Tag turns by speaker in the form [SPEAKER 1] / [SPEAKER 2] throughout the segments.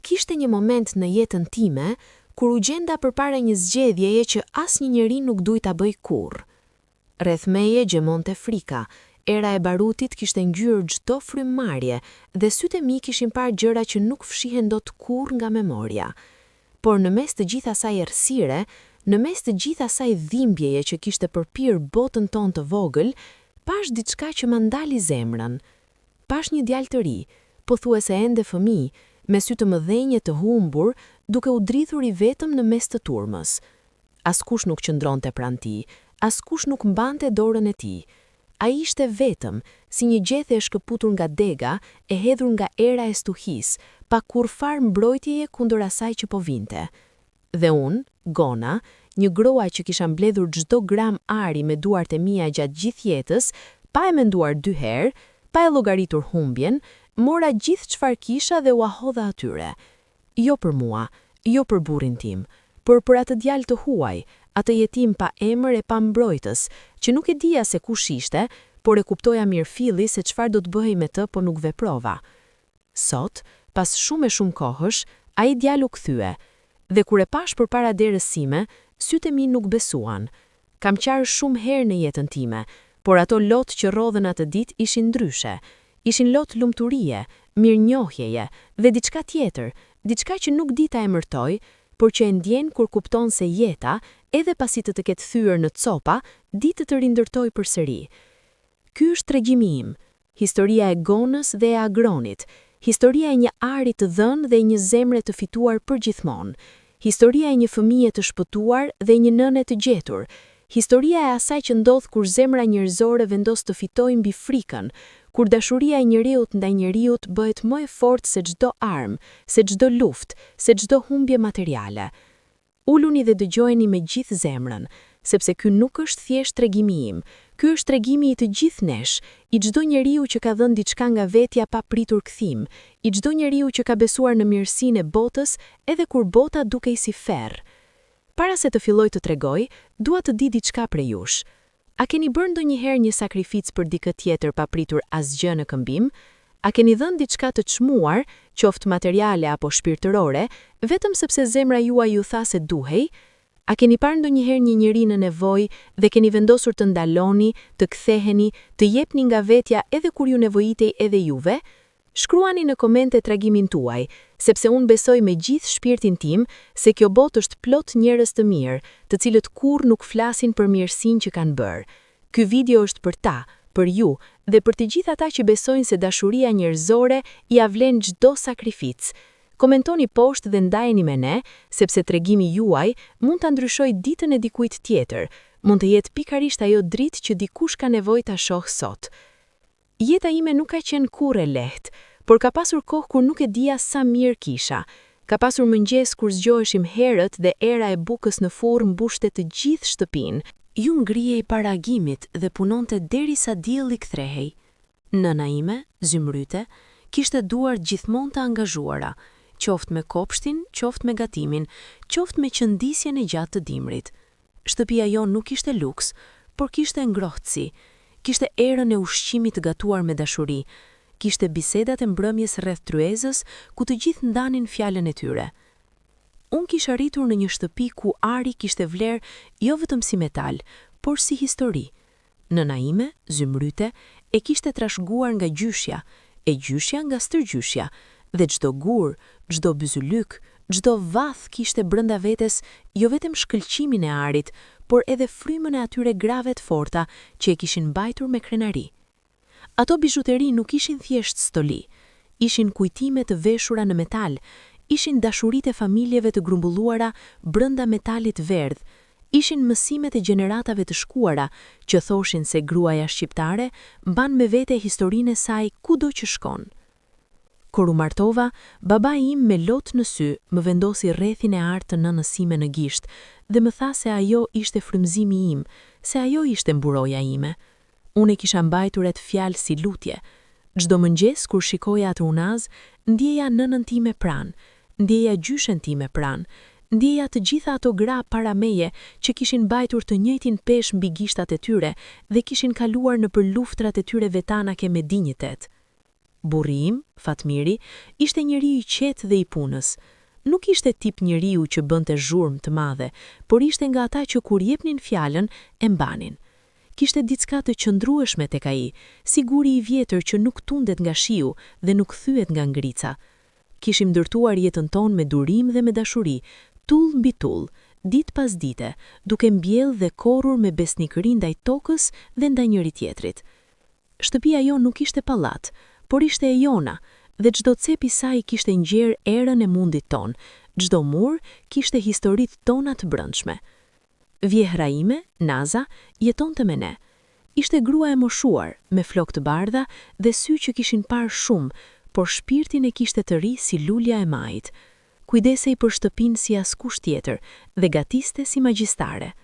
[SPEAKER 1] Kishte një moment në jetën time kur u gjenda përpara një zgjedhjeje që asnjë njeri nuk duhet ta bëj kurrë. Rreth meje gjemonte frika, era e barutit kishte ngjyrë çdo frymëmarrje dhe sytë e mi kishin parë gjëra që nuk fshihen dot kurrë nga memoria. Por në mes të gjithë asaj errësire, në mes të gjithë asaj dhimbjeje që kishte përpir botën tonë të vogël, pash diçka që më ndali zemrën. Pash një djalë të ri, pothuajse ende fëmijë, me sy të mëdhenj të humbur, duke u dridhur i vetëm në mes të turmës. Askush nuk qëndronte pranë tij, askush nuk mbante dorën e tij. Ai ishte vetëm, si një gjethe e shkëputur nga dega, e hedhur nga era e stuhis, pa kurrfarë mbrojtjeje kundër asaj që po vinte. Dhe unë, Gona, një grua që kisha mbledhur çdo gram ari me duart e mia gjatë gjithë jetës, pa e menduar 2 herë, pa e llogaritur humbjen, mora gjithë çfarë kisha dhe u ahodha atyre. Jo për mua, jo për burrin tim, por për atë djalë të huaj, atë jetim pa emër e pa mbrojtës, që nuk e dija se kush ishte, por e kuptoja mirëfilli se çfarë do të bëhej me të, po nuk veprova. Sot, pas shumë kohësh, ai djalë u kthye, dhe kur e pash përpara derës sime, sytë e mi nuk besuan. Kam qarë shumë herë në jetën time, por ato lot që rodhen atë ditë ishin ndryshe. Ishin lot lumturie, mirënjohjeje dhe diçka tjetër, diçka që nuk di ta emërtoj, por që e ndjen kur kupton se jeta, edhe pasi të ketë thyer në copa, di të rindërtoj përsëri. Ky është tregimi im, historia e Gonës dhe e Agronit, historia e një ari të dhënë dhe një zemre të fituar përgjithmonë, historia e një fëmije të shpëtuar dhe një nëne të gjetur, historia e asaj që ndodh kur zemra njerëzore vendos të fitojë mbi frikën, kur dashuria e njeriut ndaj njeriut bëhet më e fortë se çdo armë, se çdo luftë, se çdo humbje materiale. Uluni dhe dëgjojeni me gjithë zemrën, sepse ky nuk është thjesht tregimi im, ky është tregimi i të gjithë nesh, i çdo njeriu që ka dhënë diçka nga vetja pa pritur kthim, i çdo njeriu që ka besuar në mirësinë e botës, edhe kur bota dukej si ferr. Para se të filloj të tregoj, dua të di diçka prej jush. A keni bërë ndonjëherë një sakrificë për dikë tjetër pa pritur asgjë në këmbim? A keni dhënë diçka të çmuar, qoftë materiale apo shpirtërore, vetëm sepse zemra juaj ju tha se duhej? A keni parë ndonjëherë një njeri në nevojë dhe keni vendosur të ndaloni, të ktheheni, të jepni nga vetja edhe kur ju nevojitej edhe juve? Shkruani në komente tregimin tuaj, sepse unë besoj me gjithë shpirtin tim se kjo botë është plot njerëz të mirë, të cilët kurrë nuk flasin për mirësinë që kanë bërë. Ky video është për ta, për ju dhe për të gjithë ata që besojnë se dashuria njerëzore ia vlen çdo sakrificë. Komentoni poshtë dhe ndajeni me ne, sepse tregimi juaj mund ta ndryshojë ditën e dikujt tjetër, mund të jetë pikërisht ajo dritë që dikush ka nevojë ta shohë sot. Jeta ime nuk ka qenë kurrë e lehtë, por ka pasur kohë kur nuk e dija sa mirë kisha. Ka pasur mëngjes kur zgjoheshim herët dhe era e bukës në furrë mbushte të gjithë shtëpinë. Ju ngrihej para agimit dhe punonte derisa dielli kthehej. Nëna ime, zymryte, kishte duart gjithmonë të angazhuara, qoftë me kopshtin, qoftë me gatimin, qoftë me qëndisjen e gjatë të dimrit. Shtëpia jon nuk ishte luks, por kishte ngrohtësi. Kishte erën e ushqimit të gatuar me dashuri, kishte bisedat e mbrëmjes rreth tryezës ku të gjithë ndanin fjalën e tyre. Unë kisha rritur në një shtëpi ku ari kishte vlerë jo vetëm si metal, por si histori. Nëna ime, zymryte, e kishte trashëguar nga gjyshja, e gjyshja nga stërgjyshja, dhe çdo gur, çdo byzylyk, çdo vath kishte brenda vetes jo vetëm shkëlqimin e arit, por edhe frymën e atyre grave të forta që e kishin mbajtur me krenari. Ato bizhuteri nuk ishin thjesht stoli, ishin kujtime të veshura në metal, ishin dashuritë e familjeve të grumbulluara brenda metalit verdh, ishin mësimet e gjeneratave të shkuara që thoshin se gruaja shqiptare mban me vete historinë e saj kudo që shkon. Kur u martova, babai im me lot në sy më vendosi rrethin e artë të nënës sime në gisht dhe më tha se ajo ishte frymëzimi im, se ajo ishte mburoja ime. Unë e kisha mbajtur atë fjalë si lutje. Çdo mëngjes kur shikoja atë unaz, ndjeja nënën time pranë, ndjeja gjyshen time pranë, ndjeja të gjitha ato gra para meje që kishin mbajtur të njëjtin peshë mbi gishtat e tyre dhe kishin kaluar nëpër luftrat e tyre vetanake me dinjitet. Burri im, Fatmiri, ishte njeri i qetë dhe i punës. Nuk ishte tip njeriu që bënte zhurmë të madhe, por ishte nga ata që kur jepnin fjalën e mbanin. Kishte diçka të qëndrueshme tek ai, si guri i vjetër që nuk tundet nga shiu dhe nuk thyet nga ngrica. Kishim ndërtuar jetën tonë me durim dhe me dashuri, tull mbi tull, ditë pas dite, duke mbjell dhe korrur me besnikëri ndaj tokës dhe ndaj njëri tjetrit. Shtëpia jo nuk ishte pallat, por ishte e jona, dhe çdo cep i saj kishte ngjerë erën e mundit ton, çdo mur kishte historitë tona të brendshme. Vjehra ime, Naza, jetonte me ne. Ishte grua e moshuar, me flokë të bardha dhe sy që kishin parë shumë, por shpirtin e kishte të ri si lulja e majit. Kujdesej për shtëpinë si askush tjetër dhe gatiste si magjistare.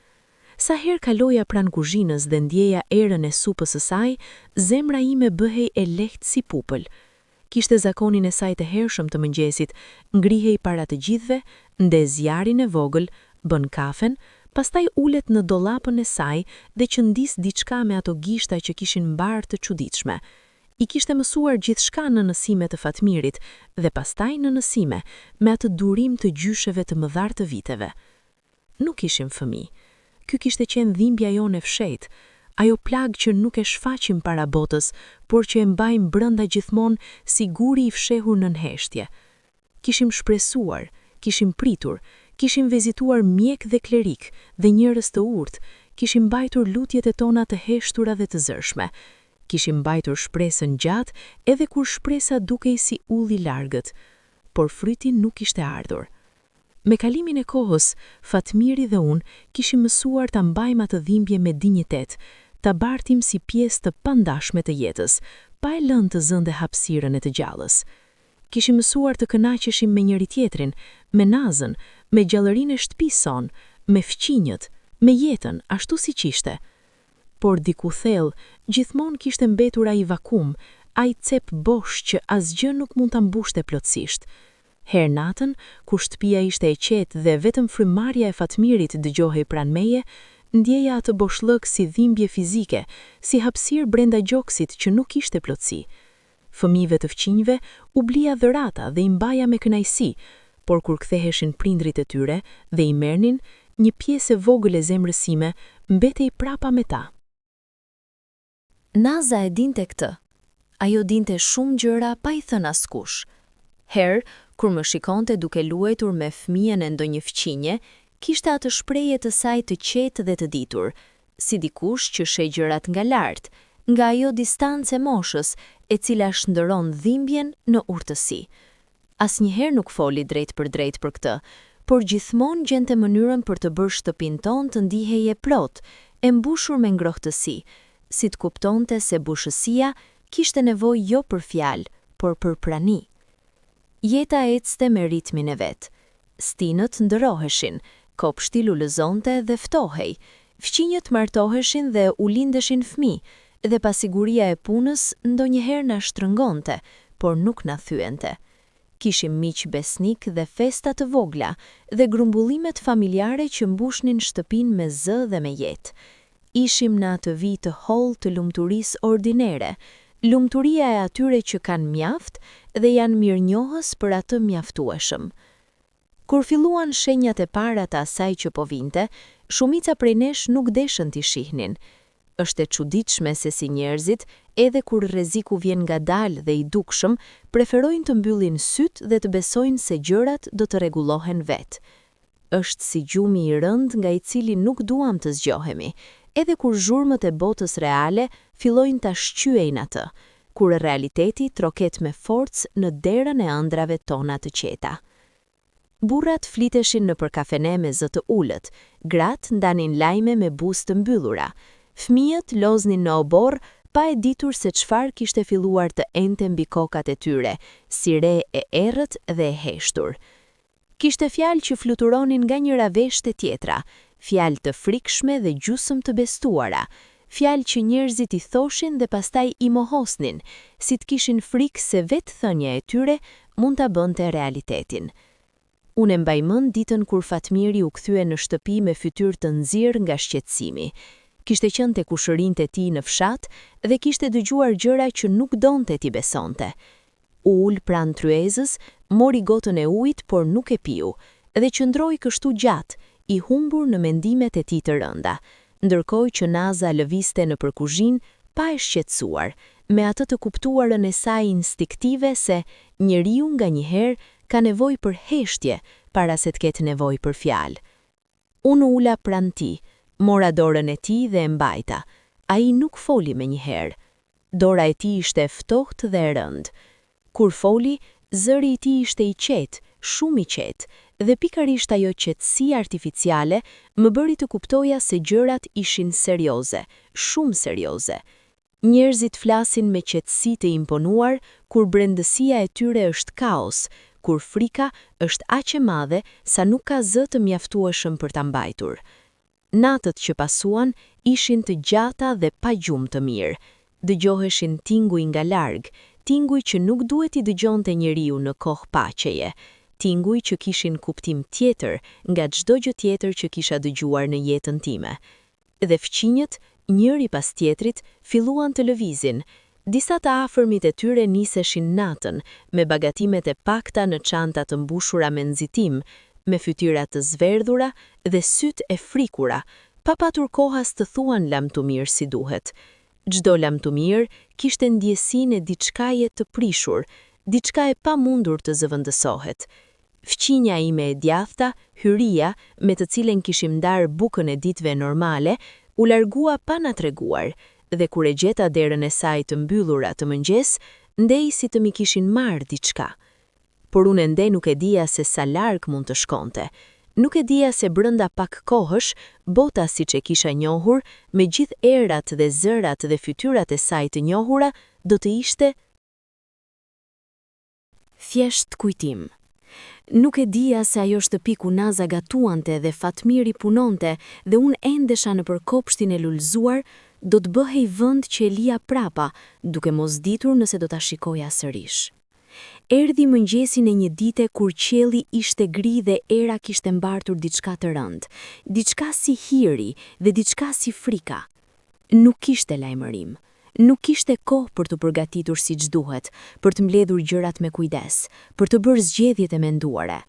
[SPEAKER 1] Sa herë kaloja pranë kuzhinës dhe ndjeja erën e supës së saj, zemra ime bëhej e lehtë si pupël. Kishte zakonin e saj të hershëm të mëngjesit, ngrihej para të gjithëve, ndez zjarin e vogël, bën kafen, pastaj ulet në dollapën e saj dhe qëndis diçka me ato gishta që kishin mbarë të çuditshme. I kishte mësuar gjithçka në nësime të Fatmirit dhe pastaj në nësime me atë durim të gjysheve të mëdhar të viteve. Nuk ishim fëmijë. Ky kishte qenë dhimbja jonë e fshehtë, ajo plagë që nuk e shfaqim para botës, por që e mbajmë brenda gjithmonë si guri i fshehur nën heshtje. Kishim shpresuar, kishim pritur, kishim vizituar mjek dhe klerik dhe njerëz të urtë, kishim mbajtur lutjet e tona të heshtura dhe të zërshme. Kishim mbajtur shpresën gjatë edhe kur shpresa dukej si ull i largët, por fryti nuk ishte ardhur. Me kalimin e kohës, Fatmiri dhe unë kishim mësuar ta mbajmë atë dhimbje me dinjitet, ta bartim si pjesë të pandashme të jetës, pa e lënë të zënde hapësirën e të gjallës. Kishim mësuar të kënaqeshim me njëri tjetrin, me Nazën, me gjallërinë e shtëpisë son, me fqinjët, me jetën ashtu siç ishte. Por diku thellë, gjithmonë kishte mbetur ai vakum, ai cep bosh që asgjë nuk mund ta mbushte plotësisht. Her natën, kur shtëpia ishte e qetë dhe vetëm frymarrja e Fatmirit dëgjohej pranë meje, ndjeja atë boshllëk si dhimbje fizike, si hapësirë brenda gjoksit që nuk ishte plotësi. Fëmijëve të fqinjve u blija dhurata dhe i mbaja me kënaqësi, por kur ktheheshin prindrit e tyre dhe i merrnin, një pjesë e vogël e zemrës sime mbetej prapa me ta.
[SPEAKER 2] Naza e dinte këtë. Ajo dinte shumë gjëra pa i thënë askush. Herë, kur më shikonte duke luajtur me fëmijën e ndonjë fqinje, kishte atë shprehje të saj të qetë dhe të ditur, si dikush që sheh gjërat nga lart, nga ajo distancë e moshës, e cila shndëron dhimbjen në urtësi. Asnjëherë nuk foli drejt për këtë, por gjithmonë gjente mënyrën për të bërë shtëpinë tonë të ndiheje plot, e mbushur me ngrohtësi, si të kuptonte se bushësia kishte nevojë jo për fjalë, por për prani. Jeta ecste me ritmin e vet. Stinët ndëroheshin, kopshti lulëzonte dhe ftohej, fqinjët martoheshin dhe u lindeshin fëmijë, dhe pasiguria e punës ndonjëherë na shtrëngonte, por nuk na thyente. Kishim miq besnik dhe festa të vogla dhe grumbullimet familjare që mbushnin shtëpinë me zë dhe me jetë. Ishim në atë vit të hollë të lumturisë ordinere, lumturia e atyre që kanë mjaft dhe janë mirënjohës për atë mjaftueshëm. Kur filluan shenjat e para të asaj që po vinte, shumica prej nesh nuk deshën t'i shihnin. Është e çuditshme se si njerëzit, edhe kur rreziku vjen ngadalë dhe i dukshëm, preferojnë të mbyllin sytë dhe të besojnë se gjërat do të rregullohen vetë. Është si gjumi i rënd nga i cili nuk duam të zgjohemi, edhe kur zhurmët e botës reale fillojnë ta shqyejnë atë, kur realiteti troket me forcë në derën e ëndrave tona të qeta. Burrat fliteshin nëpër kafene me zë të ulët, gratë ndanin lajme me buzë të mbyllura, fëmijët loznin në oborr pa e ditur se çfarë kishte filluar të ente mbi kokat e tyre, si re e errët dhe e heshtur. Kishte fjalë që fluturonin nga njëra veshte tjetra, fjalë të frikshme dhe gjysmë të bestuara, fjalë që njerëzit i thoshin dhe pastaj i mohosnin, si të kishin frikë se vetë thënia e tyre mund ta bënte realitetin. Unë mbaj mend ditën kur Fatmiri u kthye në shtëpi me fytyrë të nxirr nga shqetësimi. kishte qenë te kushërinjtë e tij në fshat dhe kishte dëgjuar gjëra që nuk donte t'i besonte. U ul pranë tryezës, mori gotën e ujit, por nuk e piu, dhe qëndroi kështu gjatë, i humbur në mendimet e tij të rënda, ndërkohë që Naza lëvizte nëpër kuzhinë pa e shqetësuar, me atë të kuptuarën e saj instiktive se njeriu nganjëherë ka nevojë për heshtje para se të ketë nevojë për fjalë. Unë ula pranë tij, mora dorën e tij dhe e mbajta. Ai nuk foli menjëherë. Dora e tij ishte e ftohtë dhe e rëndë. Kur foli, zëri i tij ishte i qetë, shumë i qetë, dhe pikërisht ajo qetësia artificiale më bëri të kuptoja se gjërat ishin serioze, shumë serioze. Njerëzit flasin me qetësi të imponuar kur brendësia e tyre është kaos, kur frika është aq e madhe sa nuk ka zë të mjaftueshëm për ta mbajtur. Natët që pasuan ishin të gjata dhe pa gjumë të mirë. Dëgjoheshin tinguj nga larg, tinguj që nuk duhet i dëgjonte njeriu në kohë paqeje, tinguj që kishin kuptim tjetër nga çdo gjë tjetër që kisha dëgjuar në jetën time. Dhe fqinjët, njëri pas tjetrit, filluan të lëvizin. Disa të afërmit e tyre niseshin natën, me bagatimet e pakta në çanta të mbushura me nxitim, me fytyra të zverdhura dhe sytë e frikura, pa patur kohas të thuan lamtumir si duhet. Çdo lamtumir kishte ndjesinë e diçkaje të prishur, diçka e pamundur të zëvendësohet. Fqinja ime e djathta, hyria, me të cilën kishim ndarë bukën e ditëve normale, u largua pa na treguar, dhe kur e gjeta derën e saj të mbyllur atë mëngjes, ndej si të mi kishin marrë diçka. Por unë ende nuk e dija se sa larg mund të shkonte. Nuk e dija se brenda pak kohësh, bota siç e kisha njohur, me gjithë erat dhe zërat dhe fytyrat e saj të njohura, do të ishte thjesht kujtim. Nuk e dija se ajo shtëpi ku Naza gatuante dhe Fatmiri punonte dhe unë endesha nëpër kopshtin e lulëzuar, do të bëhej vend që e lija prapa, duke mos ditur nëse do ta shikoja sërish. Erdhi mëngjesi në një dite kur qielli ishte gri dhe era kishte mbartur diçka të rëndë, diçka si hiri dhe diçka si frika. Nuk kishte lajmërim. Nuk kishte kohë për të përgatitur siç duhet, për të mbledhur gjërat me kujdes, për të bërë zgjedhjet e menduara.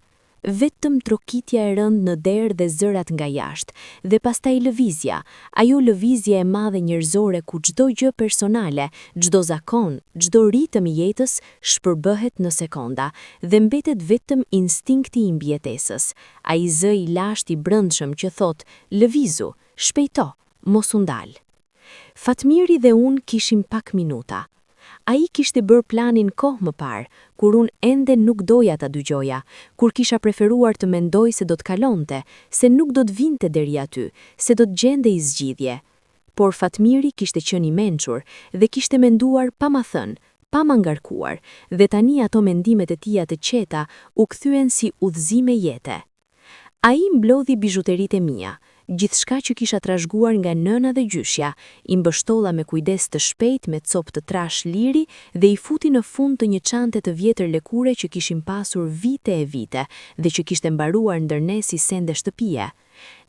[SPEAKER 2] Vetëm trokitja e rëndë në derë dhe zërat nga jashtë, dhe pastaj lëvizja, ajo lëvizje e madhe njerëzore ku çdo gjë personale, çdo zakon, çdo ritëm i jetës shpërbëhet në sekonda dhe mbetet vetëm instinkti i mbijetesës, ai zë i lashtë i brendshëm që thot: "Lëvizu, shpejto, mos u ndal." Fatmiri dhe unë kishim pak minuta. Ai kishte bërë planin kohë më parë, kur unë ende nuk doja ta dëgjoja, kur kisha preferuar të mendoj se do të kalonte, se nuk do të vinte deri aty, se do të gjendej zgjidhje. Por Fatmiri kishte qenë i mençur dhe kishte menduar pa ma thënë, pa ma ngarkuar, dhe tani ato mendimet e tija të qeta u kthyen si udhëzime jete. Ai mblodhi bizhuteritë e mia, gjithçka që kisha trashëguar nga nëna dhe gjyshja, i mbështolla me kujdes të shpejt me copë të trash liri dhe i futi në fund të një çante të vjetër lëkure që kishim pasur vite e vite dhe që kishte mbaruar ndërne si sende shtëpie.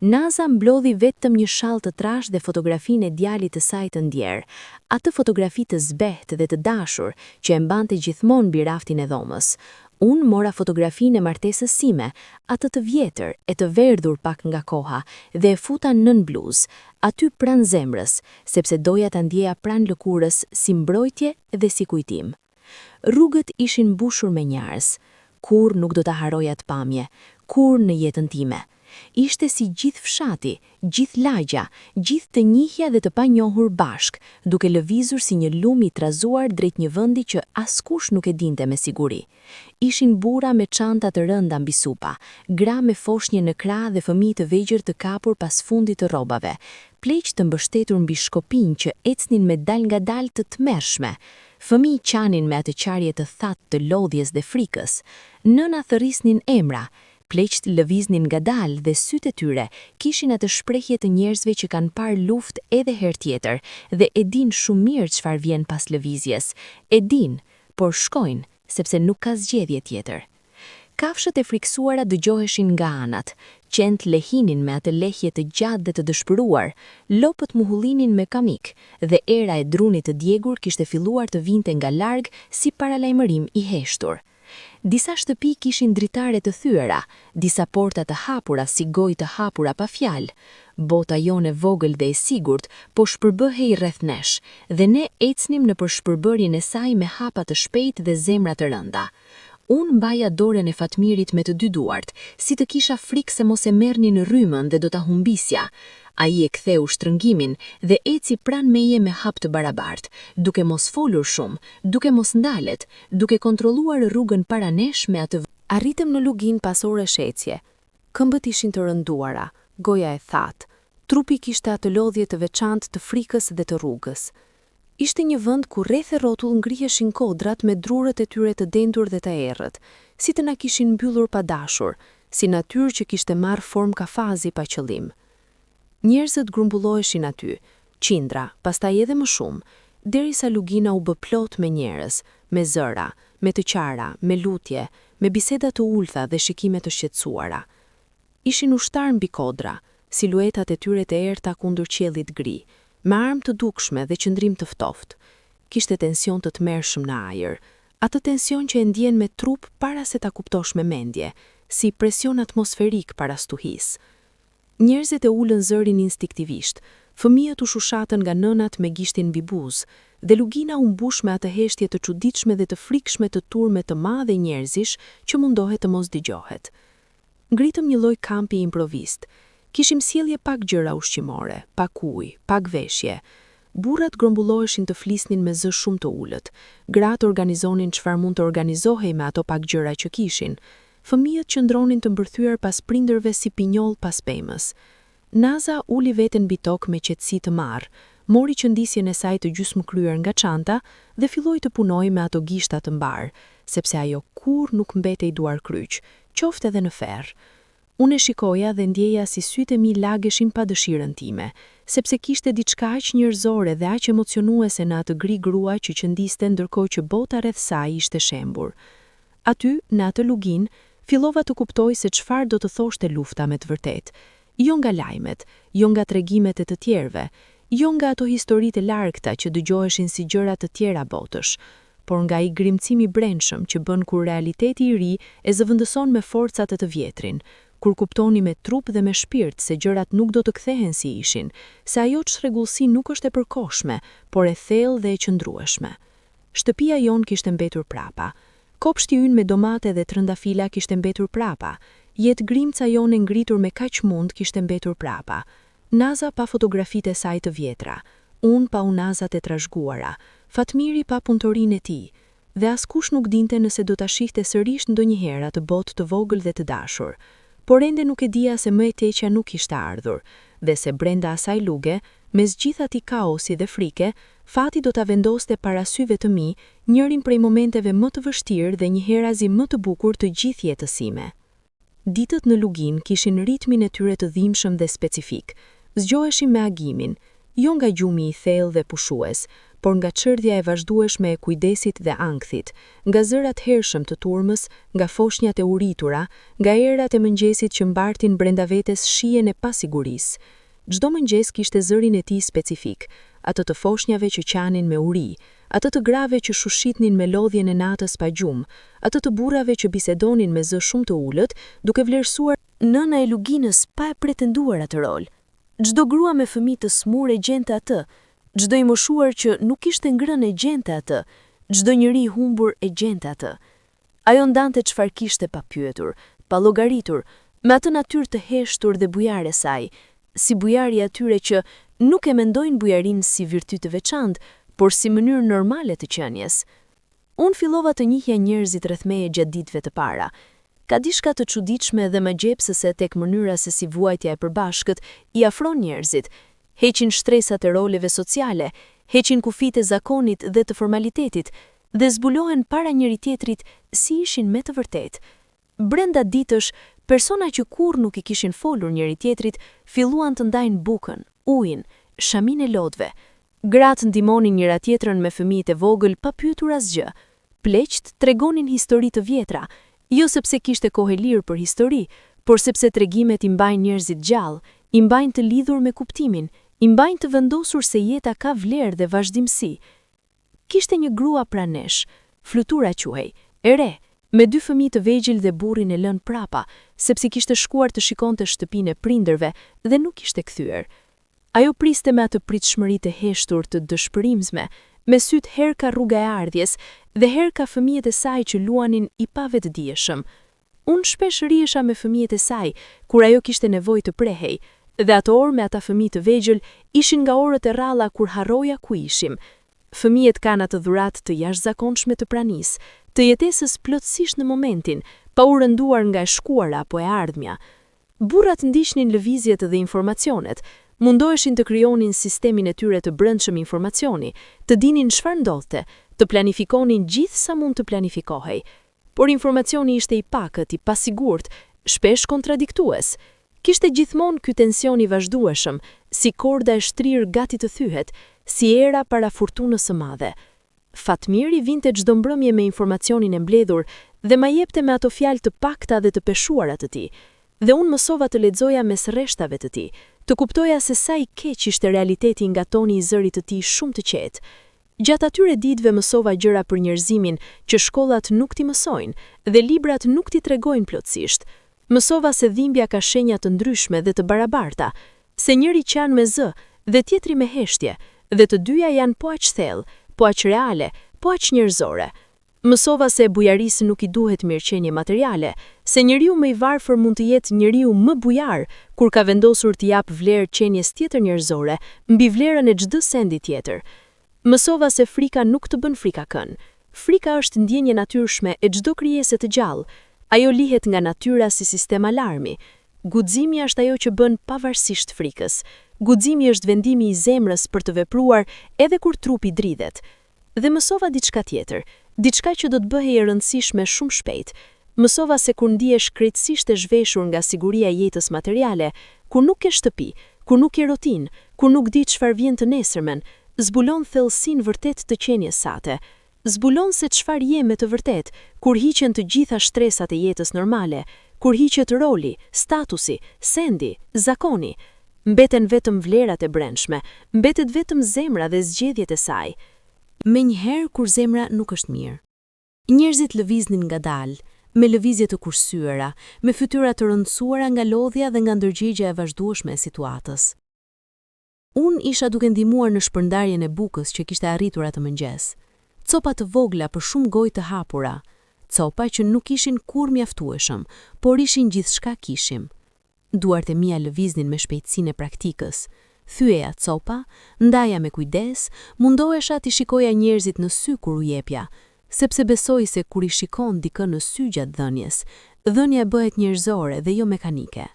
[SPEAKER 2] Naza mblodhi vetëm një shall të trash dhe fotografinë e djalit të saj të ndjer, atë fotografi të zbehtë dhe të dashur që e mbante gjithmonë mbi raftin e dhomës. Unë mora fotografinë e martesës sime, atë të vjetër, e të verdhur pak nga koha, dhe e futa nën bluzë, aty pranë zemrës, sepse doja ta ndjeja pranë lëkurës si mbrojtje dhe si kujtim. Rrugët ishin mbushur me njerëz. Kur nuk do ta haroja atë pamje, kur në jetën time. Ishte si gjithë fshati, gjithë lagja, gjithë të njihja dhe të panjohur bashk, duke lëvizur si një lum i trazuar drejt një vendi që askush nuk e dinte me siguri. Ishin burra me çanta të rënda mbi supa, gra me foshnjë në krah dhe fëmijë të vegjël të kapur pas fundit të rrobave, pleq të mbështetur mbi shkopinj që ecnin me dal nga dal të tmerrshme. Fëmijë qanin me atë qarje të thatë të lodhjes dhe frikës. Nëna thërrisnin emra. Pleqt lëviznin ngadalë dhe sytë e tyre kishin atë shprehje të njerëzve që kanë parë luftë edhe herë tjetër dhe e din shumë mirë çfarë vjen pas lëvizjes. E din, por shkojnë sepse nuk ka zgjedhje tjetër. Kafshët e friksuara dëgjoheshin nga anat, qent lehinin me atë lehje të gjatë dhe të dëshpëruar, lopët muhullinin me kamik dhe era e drunit të djegur kishte filluar të vinte nga larg si paralajmërim i heshtur. Disa shtëpi kishin dritare të thyera, disa porta të hapura si gojë të hapura pa fjalë. Bota jone vogël dhe e sigurt po shpërbëhej rreth nesh, dhe ne ecnim në përshpërbërjen e saj me hapa të shpejt dhe zemra të rënda. Unë mbaja dorën e Fatmirit me të dy duart, si të kisha frikë se mos e merrni në rrymën dhe do ta humbisja. Ai e ktheu shtrëngimin dhe eci pranë meje me hap të barabartë, duke mos folur shumë, duke mos ndalet, duke kontrolluar rrugën para nesh me atë.
[SPEAKER 1] Arritëm në lugin pas orësh ecje. Këmbët ishin të rënduara, goja e thatë, trupi kishte atë lodhje të veçantë të frikës dhe të rrugës. Ishte një vend ku rreth e rrotull ngriheshin kodrat me drurët e tyre të dendur dhe të errët, si të na kishin mbyllur pa dashur, si natyrë që kishte marrë formë kafazi pa qëllim. Njerëzit grumbulloheshin aty, qindra, pastaj edhe më shumë, derisa lugina u bë plot me njerëz, me zëra, me të qara, me lutje, me biseda të ultha dhe shikime të shqetësuara. Ishin ushtar mbi kodra, siluetat e tyre të errta kundër qiellit gri, me armë të dukshme dhe qëndrim të ftoftë. Kishte tension të tmerrshëm në ajër, atë tension që e ndjen me trup para se ta kuptosh me mendje, si presion atmosferik para stuhisë. Njerëzit e ulën zërin instiktivisht, fëmijët u shushatën nga nënat me gishtin mbi buzë, dhe lugina u mbush me atë heshtje të çuditshme dhe të frikshme të turme të madhe njerëzish që mundohet të mos dëgjohet. Ngritëm një lloj kampi improvist. Kishim sjellje pak gjëra ushqimore, pak ujë, pak veshje. Burrat grumbulloheshin të flisnin me zë shumë të ulët. Gratë organizonin çfarë mund të organizohej me ato pak gjëra që kishin. Fëmijët qëndronin të mbërthyer pas prindërve si pinjoll pas pemës. Naza uli veten mbi tokë me qetësi të marrë, mori qëndisjen e saj të gjysmëkryer nga çanta dhe filloi të punojë me ato gishta të mbar, sepse ajo kurrë nuk mbetej duar kryq, qoftë edhe në ferr. Unë e shikoja dhe ndjeja si sytë e mi lageshin pa dëshirën time, sepse kishte diçka aq njerëzore dhe aq emocionuese në atë gri grua që qëndiste ndërkohë që bota rreth saj ishte shembur. Aty, në atë lugin, fillova të kuptoj se çfarë do të thoshte lufta me të vërtetë, jo nga lajmet, jo nga tregimet e të tjerëve, jo nga ato historitë e largta që dëgjoheshin si gjëra të tjera botësh, por nga i grimcimi brendshëm që bën kur realiteti i ri e zëvendëson me forcat e të vjetrin, kur kuptoni me trup dhe me shpirt se gjërat nuk do të kthehen si ishin, se ajo çrregullsi nuk është e përkohshme, por e thellë dhe e qëndrueshme. Shtëpia jon kishte mbetur prapa. Kopshti ynë me domate dhe trëndafila kishte mbetur prapa. Jetë grimca jone ngritur me kaq mund kishte mbetur prapa. Naza pa fotografitë e saj të vjetra, unë pa unazat e trashëguara, Fatmiri pa punëtorinë e tij, dhe askush nuk dinte nëse do ta shihte sërish ndonjëherë atë botë të vogël dhe të dashur. Por ende nuk e dija se më e keqja nuk kishte ardhur, dhe se brenda asaj luge, mes gjithë atij kaosi dhe frike, fati do ta vendoste para syve të mi njërin prej momenteve më të vështirë dhe njëherazi më të bukur të gjithë jetës sime. Ditët në lugin kishin ritmin e tyre të dhimbshëm dhe specifik. Zgjoheshim me agimin, jo nga gjumi i thellë dhe pushues, por nga çrdhja e vazhdueshme e kujdesit dhe ankthit, nga zërat hershëm të turmës, nga foshnjat e uritura, nga erat e mëngjesit që mbartin brenda vetes shijen e pasigurisë. Çdo mëngjes kishte zërin e tij specifik, atë të foshnjave që qanin me uri, atë të grave që shushitnin me lodhjen e natës pa gjumë, atë të burrave që bisedonin me zë shumë të ulët, duke vlerësuar.
[SPEAKER 2] Nëna e luginës pa e pretenduar atë rol. Çdo grua me fëmijë të smur e gjente atë. Çdo i moshuar që nuk ishte ngrënë e gjente atë, çdo njeri i humbur e gjente atë. Ajo ndante çfarë kishte pa pyetur, pa llogaritur, me atë natyrë të heshtur dhe bujare saj, si bujari atyre që nuk e mendojnë bujarinë si virtyt të veçantë, por si mënyrë normale të qenies. Unë fillova të njihja njerëzit rreth meje gjatë ditëve të para. Ka diçka të çuditshme dhe mëgjepsëse tek mënyra se si vuajtja e përbashkët i afron njerëzit. Heqin shtresat e roleve sociale, heqin kufit e zakonit dhe të formalitetit, dhe zbulohen para njëri tjetrit si ishin me të vërtet. Brenda ditësh, persona që kur nuk i kishin folur njëri tjetrit, filluan të ndajnë bukën, ujin, shamin e lodhve. Gratë ndihmonin njëra tjetrën me fëmijët e vogël pa pyetur asgjë. Pleqt tregonin histori të vjetra, Jo sepse kishte kohë lirë për histori, por sepse tregimet i mbajnë njerëzit gjallë, i mbajnë të lidhur me kuptimin, i mbajnë të vendosur se jeta ka vlerë dhe vazhdimsi. Kishte një grua pranesh, Flutura quhej, e re, me 2 fëmijë të vegjël dhe burrin e lënë prapa, sepse kishte shkuar të shikonte shtëpinë e prindërve dhe nuk ishte kthyer. Ajo priste me atë pritshmëri të heshtur të dëshpërimshme, me syt herë ka rruga e ardhjes dhe herë ka fëmijët e saj që luanin i pavetëdieshëm. Unë shpesh rihesha me fëmijët e saj, kur ajo kishte nevojë të prehej, dhe ato orë me ata fëmijë të vegjël ishin nga orët e rralla kur harroja ku ishim. Fëmijët kanë atë dhuratë të jashtëzakonshme të pranisë, të jetesës plotësisht në momentin, pa u rënduar nga e shkuara apo e ardhmja. Burrat ndiqnin lëvizjet dhe informacionet, mundoheshin të krijonin sistemin e tyre të brendshëm informacioni, të dinin çfarë ndodhte, të planifikonin gjithë sa mund të planifikohej. Por informacioni ishte i pakët, i pasigurt, shpesh kontradiktues. Kishte gjithmonë ky tension i vazhdueshëm, si korda e shtrirë gati të thyhet, si era para furtunës së madhe. Fatmiri vinte çdo mbrëmje me informacionin e mbledhur dhe ma jepte me ato fjalë të pakta dhe të peshuara të tij. Dhe unë mësova të lexoja mes rreshtave të tij, të kuptoja se sa i keq ishte realiteti nga toni i zërit të tij shumë të qetë. Gjatë atyre ditëve mësova gjëra për njerëzimin që shkollat nuk t'i mësojnë dhe librat nuk t'i tregojnë plotësisht. Mësova se dhimbja ka shenja të ndryshme dhe të barabarta, se njëri qan me zë dhe tjetri me heshtje, dhe të dyja janë po aq thellë, po aq reale, po aq njerëzore. Mësova se bujarisë nuk i duhet mirëqenie materiale, se njeriu më i varfër mund të jetë njeriu më bujar kur ka vendosur të jap vlerë qenies tjetër njerëzore mbi vlerën e çdo sendi tjetër. Mësova se frika nuk të bën frikakën. Frika është ndjenje natyrshme e çdo krijese të gjallë. Ajo lihet nga natyra si sistem alarmi. Guximi është ajo që bën pavarësisht frikës. Guximi është vendimi i zemrës për të vepruar edhe kur trupi dridhet. Dhe mësova diçka tjetër, diçka që do të bëhej e rëndësishme shumë shpejt. Mësova se kur ndihesh krejtësisht e zhveshur nga siguria e jetës materiale, kur nuk ke shtëpi, kur nuk ke rutinë, kur nuk di çfarë vjen të nesërmen, zbulon thellësinë vërtet të qenies sate. Zbulon se çfarë je me të vërtet, kur hiqen të gjitha shtresat e jetës normale, kur hiqet roli, statusi, sendi, zakoni. Mbeten vetëm vlerat e brendshme, mbetet vetëm zemra dhe zgjedhjet e saj. Menjëherë kur zemra nuk është mirë. Njerëzit lëviznin ngadalë, me lëvizje të kursyera, me fytyra të rëndësuara nga lodhja dhe nga ndërgjegja e vazhdueshme e situatës. Unë isha duke ndihmuar në shpërndarjen e bukës që kishte arritur atë mëngjes. Copa të vogla për shumë gojë të hapura, copa që nuk ishin kur mjaftueshëm, por ishin gjithçka kishim. Duart e mia lëviznin me shpejtësinë e praktikës. Thyeja copa, ndaja me kujdes, mundohesha t'i shikoja njerëzit në sy kur u jepja, sepse besoj se kur i shikon dikën në sy gjatë dhënjes, dhënia bëhet njerëzore dhe jo mekanike.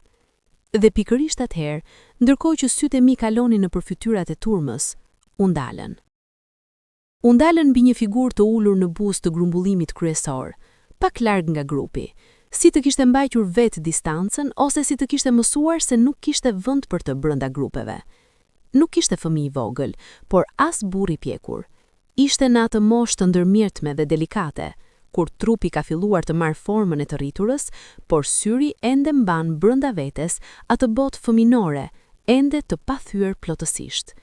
[SPEAKER 2] Dhe pikërisht atëherë, ndërkohë që sytë e mi kalonin nëpër fytyrat e turmës, u ndalën. U ndalën mbi një figurë të ulur në buzë të grumbullimit kryesor, pak larg nga grupi, si të kishte mbajtur vetë distancën ose si të kishte mësuar se nuk kishte vend për të brenda grupeve. Nuk kishte fëmijë i vogël, por as burr i pjekur. Ishte në atë moshë të ndërmjetme dhe delikate, kur trupi ka filluar të marrë formën e të rriturës, por syri ende mban brenda vetes atë botë fëminore, ende të pathyer plotësisht.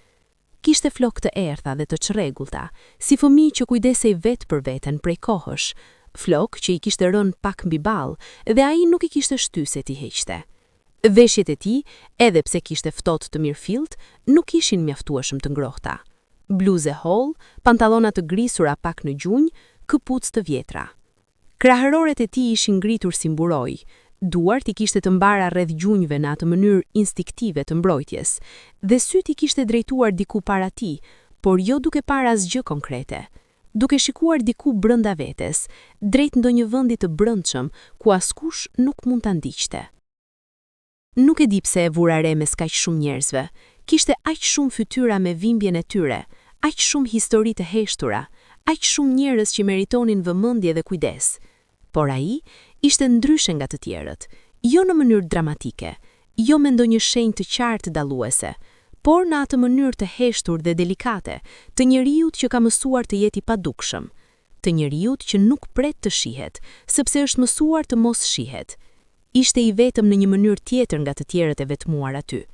[SPEAKER 2] Kishte flokë të errta dhe të çrregullta, si fëmijë që kujdesej vetë për veten prej kohësh, flokë që i kishte rënë pak mbi ball dhe ai nuk i kishte shtyse t'i heqte. Veshjet e tij, edhe pse kishte ftohtë të mirëfillt, nuk ishin mjaftueshëm të ngrohta. Bluze holl, pantallona të grisura pak në gjunjë, këpucë të vjetra. Krahëroret e tij ishin ngritur si mburoj, duart i kishte të mbara rreth gjunjëve në atë mënyrë instiktive të mbrojtjes, dhe syt i kishte drejtuar diku para tij, por jo duke parë asgjë konkrete. Duke shikuar diku brenda vetes, drejt ndonjë vendi të brendshëm ku askush nuk mund ta ndiqte. Nuk e di pse e vura re mes kaq shumë njerëzve. Kishte aq shumë fytyra me vimbjen e tyre, aq shumë histori të heshtura, aq shumë njerëz që meritonin vëmendje dhe kujdes. Por ai ishte ndryshe nga të tjerët, jo në mënyrë dramatike, jo me ndonjë shenjë të qartë dalluese, por në atë mënyrë të heshtur dhe delikate të njeriut që ka mësuar të jetë i padukshëm. të njeriut që nuk pret të shihet, sepse është mësuar të mos shihet. Ishte i vetëm në një mënyrë tjetër nga të tjerët e vetmuar aty.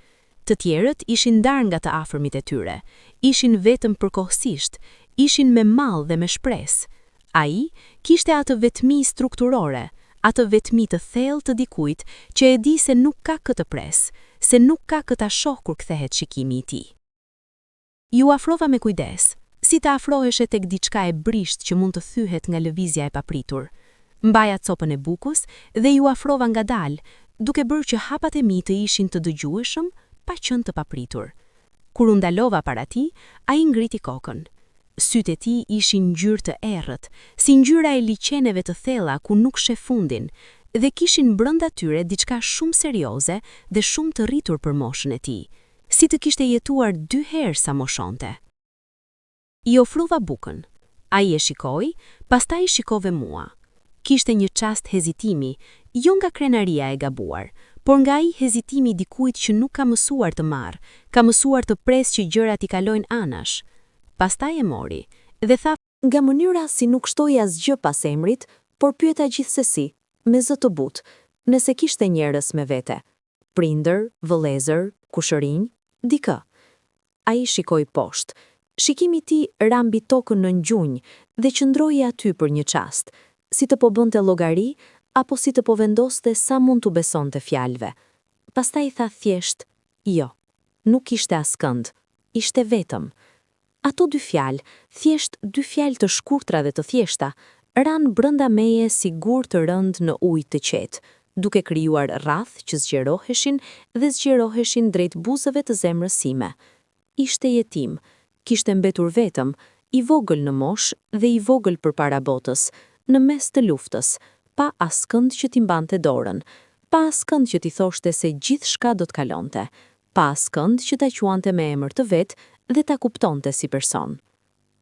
[SPEAKER 2] Të tjerët ishin ndarë nga të afërmit e tyre, ishin vetëm përkohësisht, ishin me mall dhe me shpresë. Ai kishte atë vetmi strukturore, atë vetmi të thellë të dikujt që e di se nuk ka këtë pres, se nuk ka këtë shoh kur kthehet shikimi i tij. Ju afrova me kujdes, si të afroheshe tek diçka e brisht që mund të thyhet nga lëvizja e papritur. Mbaja copën e bukës dhe ju afrova ngadalë, duke bërë që hapat e mi të ishin të dëgjueshëm, pa qenë të papritur. Kur u ndalova para tij, ai ngriti kokën. Sytë e tij ishin ngjyrë të errët, si ngjyra e liçeneve të thella ku nuk sheh fundin, dhe kishin brenda tyre diçka shumë serioze dhe shumë të rritur për moshën e tij, si të kishte jetuar 2 herë sa moshonte. I ofruva bukën. Ai e shikoi, pastaj shikove mua. Kishte një çast hezitimi, jo nga krenaria e gabuar, por nga ai hezitimi i dikujt që nuk ka mësuar të marrë, ka mësuar të presë që gjërat i kalojnë anash. Pastaj e mori dhe tha,
[SPEAKER 1] nga mënyra si nuk shtoi asgjë pas emrit, por pyeta gjithsesi, me zë të butë, nëse kishte njerëz me vete. Prindër, vëllezër, kushërinj, dikë. Ai shikoi poshtë. Shikimi i tij ra mbi tokën në ngjunj dhe qëndroi aty për një çast, si të po bënte llogari apo si të po vendoste sa mund t'u besonte fjalëve. Pastaj tha thjesht, jo, nuk ishte askënd, ishte vetëm. Ato 2 fjalë, thjesht 2 fjalë të shkurtra dhe të thjeshta, ran brenda meje si gur të rënd në ujë të qetë, duke krijuar rrath që zgjeroheshin dhe zgjeroheshin drejt buzëve të zemrës sime. Ishte jetim, kishte mbetur vetëm, i vogël në moshë dhe i vogël përpara botës, në mes të luftës, pa askënd që t'i mbante dorën, pa askënd që t'i thoshte se gjithçka do të kalonte, pa askënd që ta quante me emër të vet dhe ta kuptonte si person.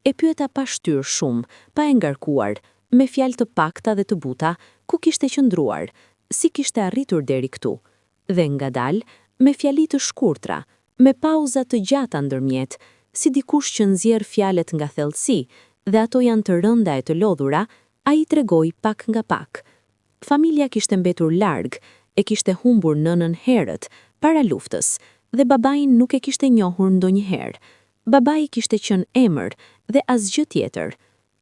[SPEAKER 1] E pyeta pa shtyr shumë, pa e ngarkuar, me fjalë të pakta dhe të buta, ku kishte qëndruar, si kishte arritur deri këtu, dhe ngadalë, me fjali të shkurtra, me pauza të gjata ndërmjet, si dikush që nxjerr fjalet nga thellësi, dhe ato janë të rënda e të lodhura, ai tregoi pak nga pak. Familja kishte mbetur larg, e kishte humbur nënën herët, para luftës, dhe babain nuk e kishte njohur ndonjëherë. Babai kishte qenë emër dhe asgjë tjetër.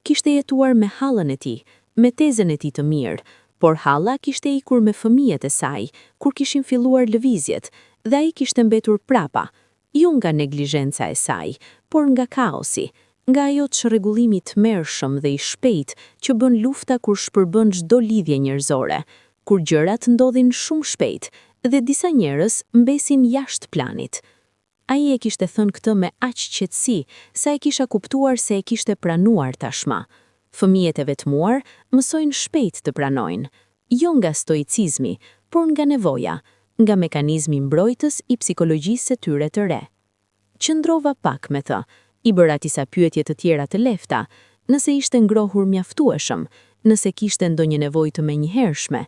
[SPEAKER 1] Kishte jetuar me hallën e tij, me tezën e tij të mirë, por halla kishte ikur me fëmijët e saj, kur kishin filluar lëvizjet, dhe ai kishte mbetur prapa, jo nga neglizhenca e saj, por nga kaosi, nga ajo çrregullimi të tmerrshëm dhe i shpejt që bën lufta kur shpërbën çdo lidhje njerëzore, kur gjërat ndodhin shumë shpejt dhe disa njerëz mbesin jashtë planit. Ai e kishte thënë këtë me aq qetësi, sa e kisha kuptuar se e kishte pranuar tashma. Fëmijët e vetmuar mësojnë shpejt të pranojnë, jo nga stoicizmi, por nga nevoja, nga mekanizmi mbrojtës i psikologjisë së tyre të re. Qëndrova pak me të, i bëra disa pyetje të tjera të lehta, nëse ishte ngrohur mjaftueshëm, nëse kishte ndonjë nevojë të menjëhershme.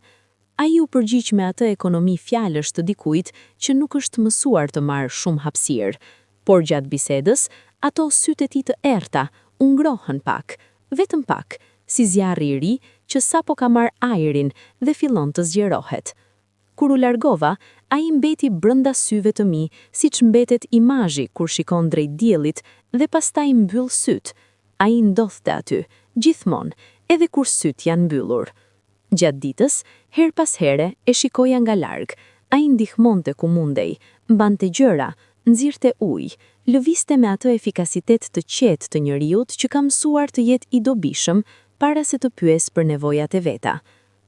[SPEAKER 1] Ai u përgjigj me atë ekonomi fjalësh të dikujt që nuk është mësuar të marrë shumë hapësirë, por gjatë bisedës, ato sytë e tij të errta u ngrohën pak, vetëm pak, si zjarri i ri që sapo ka marrë ajrin dhe fillon të zgjerohet. Kur u largova, ai mbeti brenda syve të mi, siç mbetet imazhi kur shikon drejt diellit dhe pastaj mbyll syt. Ai ndodhte aty, gjithmonë, edhe kur syt janë mbyllur. Gjatë ditës, her pas here e shikoja nga larg. Ai ndihmonte ku mundej, mbante gjëra, nxirrte ujë, lëvizte me atë efikasitet të qetë të njeriut që ka mësuar të jetë i dobishëm para se të pyes për nevojat e veta.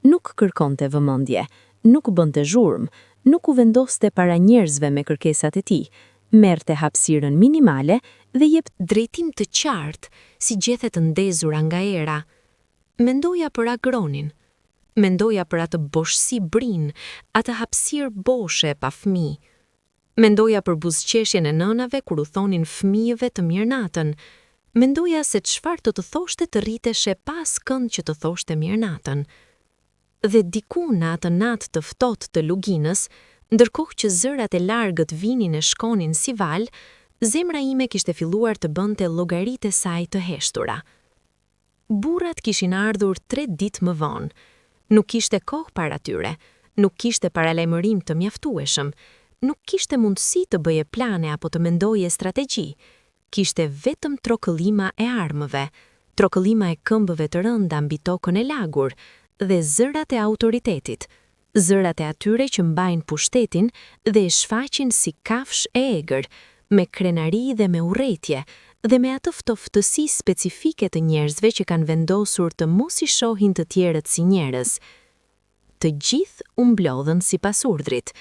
[SPEAKER 1] Nuk kërkonte vëmendje, nuk bënte zhurmë, nuk u vendoste para njerëzve me kërkesat e tij, merrte hapësirën minimale dhe jep drejtim të qartë, si gjethe të ndezura nga era. Mendoja për agronin, mendoja për atë boshsi brin, atë hapësirë boshe pa fëmijë. Mendoja për buzëqeshjen e nënave kur u thonin fëmijëve të mirënatën. Mendoja se çfarë të thoshte të rriteshe pas kënd që të thoshte mirënatën. Dhe diku në atë natë të ftohtë të luginës, ndërkohë që zërat e largët vinin e shkonin si val, zemra ime kishte filluar të bënte llogaritë e saj të heshtura. Burrat kishin ardhur 3 ditë më vonë. Nuk kishte kohë para tyre, nuk kishte paralajmërim të mjaftueshëm, nuk kishte mundësi të bëje plane apo të mendoje strategji. Kishte vetëm trokëllima e armëve, trokëllima e këmbëve të rënda mbi tokën e lagur dhe zërat e autoritetit, zërat e atyre që mbajnë pushtetin dhe e shfaqin si kafsh e egër, me krenari dhe me urrëtie, dhe me atë ftofësi specifike të njerëzve që kanë vendosur të mos i shohin të tjerët si njerëz. Të gjithë u mblodhën sipas urdhrit.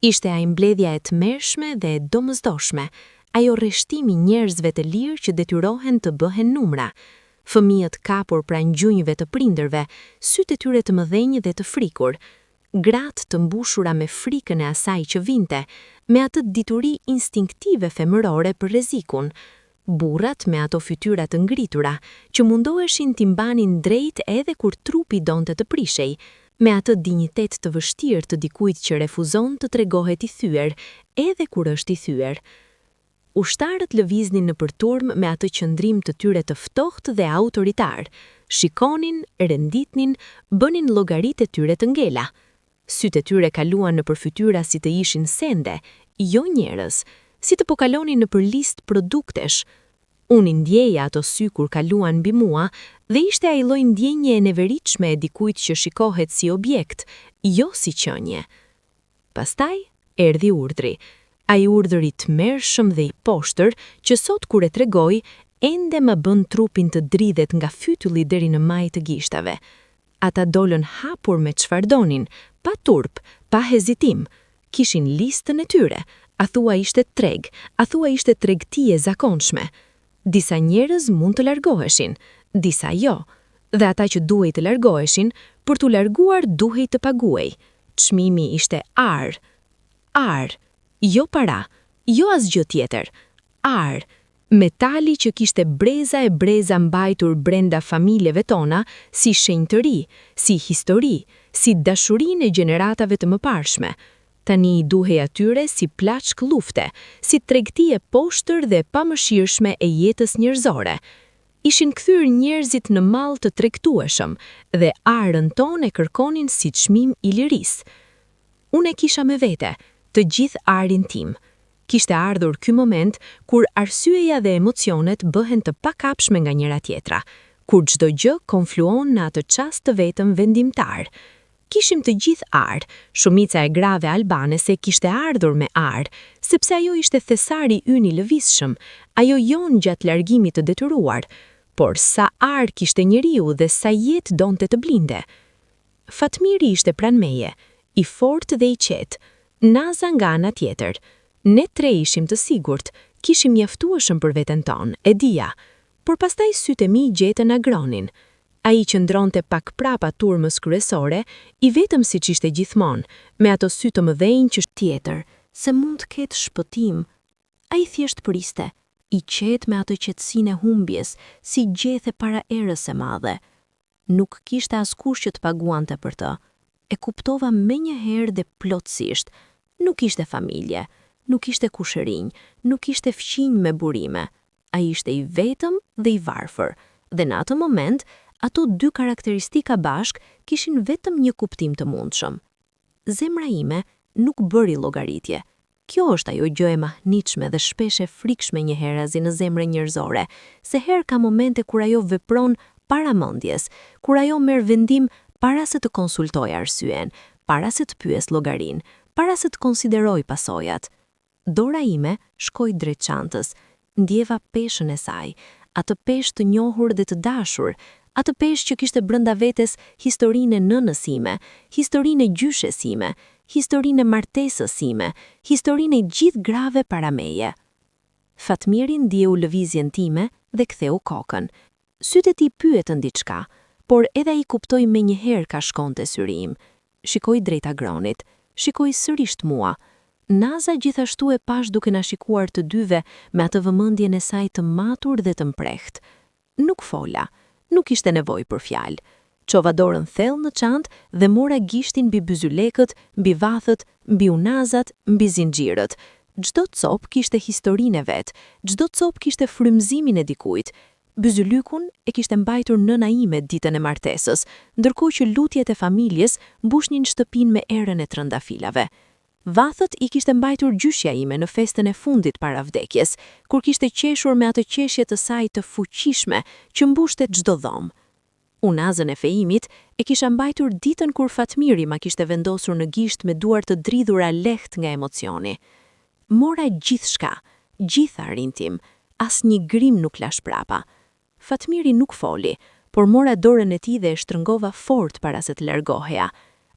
[SPEAKER 1] Ishte ai mbledhja e tmerrshme dhe e domosdoshme, ajo rreshtimi njerëzve të lirë që detyrohen të bëhen numra. Fëmijët kapur pranë gjunjëve të prindërve, sytë e tyre të mëdhenj dhe të frikur, gratë të mbushura me frikën e asaj që vinte, me atë dituri instinktive femërore për rrezikun, burrat me ato fytyra të ngritura, që mundoheshin t'i mbanin drejt edhe kur trupi donte të prishej, me atë dinjitet të vështirë të dikujt që refuzon të tregohet i thyer, edhe kur është i thyer. Ushtarët lëviznin nëpër turm me atë qëndrim të tyre të ftohtë dhe autoritar, shikonin, renditnin, bënin llogaritë e tyre të ngela. Sytë e tyre kaluan nëpër fytyra si të ishin sende, jo njerëz, si të po kalonin nëpër listë produktesh. Unë ndjeja ato sy kur kaluan mbi mua dhe ishte ai lloj ndjenje e neveritshme e dikujt që shikohet si objekt, jo si qenie. Pastaj erdhi urdhri, ai urdhër i tmerrshëm dhe i poshtër që sot kur e tregoj, ende më bën trupin të dridhet nga fytylli deri në maj të gishtave. Ata dolën hapur me çfarë donin, pa turp, pa hezitim. Kishin listën e tyre, a thua ishte treg, a thua ishte tregti e zakonshme. Disa njerëz mund të largoheshin, disa jo, dhe ata që duhej të largoheshin, për t'u larguar duhej të paguej. Çmimi ishte ar, jo para, jo asgjë tjetër, ar, metali që kishte breza e breza mbajtur brenda familjeve tona si shenjtëri, si histori, si dashurinë e gjeneratave të mëparshme. Tani i duhej atyre si plaçk lufte, si tregti e poshtër dhe pamëshirshme e jetës njerëzore. Ishin kthyer njerëzit në mall të tregtueshëm dhe arën tonë e kërkonin si çmim i lirisë. Unë e kisha me vete, të gjithë arin tim. Kishte ardhur ky moment kur arsyeja dhe emocionet bëhen të pakapshme nga njëra tjetra, kur çdo gjë konfluon në atë çast të vetëm vendimtar. Kishim të gjithë ar, shumica e grave albanese kishte ardhur me ar, sepse ajo ishte thesari ynë i lëvizshëm, ajo jon gjatë largimit të detyruar, por sa ar kishte njeriu dhe sa jetë donte të blinde. Fatmiri ishte pranë meje, i fortë dhe i qetë, Naza nga ana tjetër. Ne tre ishim të sigurt, kishim mjaftueshëm për veten tonë, e dija, por pastaj sytë e mi gjetën agronin. Ai qëndronte pak prapa turmës kryesore, i vetëm siç ishte gjithmonë, me ato sy të mëdhenj që tjetër, se mund të ketë shpëtim. Ai thjesht priste, i qetë me atë qetësinë e humbjes, si gjethe para erës së madhe. Nuk kishte askush që të paguante për të. E kuptova menjëherë dhe plotësisht. Nuk ishte familje, nuk ishte kushërinj, nuk ishte fqinj me burime. Ai ishte i vetëm dhe i varfër, dhe në atë moment, ato dy karakteristika bashk kishin vetëm një kuptim të mundshëm. Zemra ime nuk bëri llogaritje. Kjo është ajo gjë e mahnitshme dhe shpesh e frikshme njëherazi në zemrën njerëzore, se herë ka momente kur ajo vepron para mendjes, kur ajo merr vendim para se të konsultojë arsyen, para se të pyes llogarin, para se të konsideroj pasojat. Dora ime shkoi drejt çantës, ndjeva peshën e saj, atë peshë të njohur dhe të dashur, atë peshë që kishte brenda vetes historinë e nënës sime, historinë e gjyshes sime, historinë e martesës sime, historinë e gjithë grave para meje. Fatmiri ndjeu lëvizjen time dhe ktheu kokën. Sytë e tij pyetën diçka, por edhe ai kuptoi menjëherë ka shkonte syri im. Shikoi drejt agronit, shikoi sërish mua. Naza gjithashtu e pash duke na shikuar të dyve me atë vëmendjen e saj të matur dhe të mprehtë. Nuk fola, nuk ishte nevojë për fjalë. Çova dorën thellë në çantë dhe mora gishtin mbi byzylekët, mbi vathët, mbi unazat, mbi zinxhirët. Çdo copë kishte historinë e vet, çdo copë kishte frymëzimin e dikujt.
[SPEAKER 2] Byzylykun e kishte mbajtur nëna ime ditën e martesës, ndërkohë që lutjet e familjes mbushnin shtëpinë me erën e trëndafilave. Vathët i kishte mbajtur gjyshja ime në festën e fundit para vdekjes, kur kishte qeshur me atë qeshje të saj të fuqishme që mbushte çdo dhomë. Unazën e fejimit e kisha mbajtur ditën kur Fatmiri ma kishte vendosur në gisht me duar të dridhura lehtë nga emocioni. Mora gjithçka, gjithë arrin tim, asnjë grim nuk lash prapa. Fatmiri nuk foli, por mora dorën e tij dhe e shtrëngova fort para se të largoheja.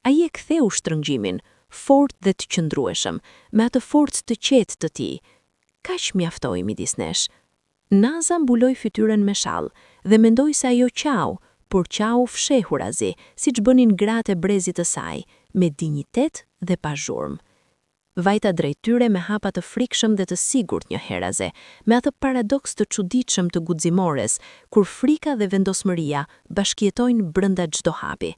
[SPEAKER 2] Ai e ktheu shtrëngjimin, fort dhe të qëndrueshëm, me atë forcë të qetë të tij. Kaq mjaftoi midis nesh. Naza mbuloi fytyrën me shall dhe mendoi se ajo qau, por qau fshehurazi, siç bënin gratë e brezit të saj, me dinjitet dhe pa zhurmë. Vajta drejt tyre me hapa të frikshëm dhe të sigurt një heraze, me atë paradoks të çuditshëm të guximores, kur frika dhe vendosmëria bashkëjetojnë brenda çdo hapi.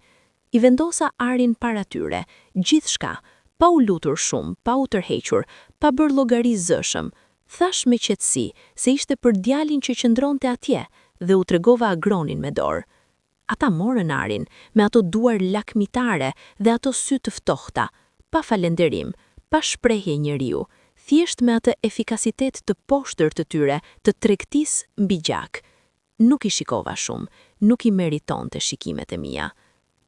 [SPEAKER 2] I vendosa arin para tyre, gjithçka, pa u lutur shumë, pa u tërhequr, pa bërë llogari zëshëm. Thash me qetësi se ishte për djalin që qëndronte atje dhe u tregova agronin me dorë. Ata morën arin me ato duar lakmitare dhe ato sy të ftohta, pa falenderim, pa shprehje njeriu, thjesht me atë efikasitet të poshtër të tyre të tregtisë mbi gjak. Nuk i shikova shumë, nuk i meritonte shikimet e mia.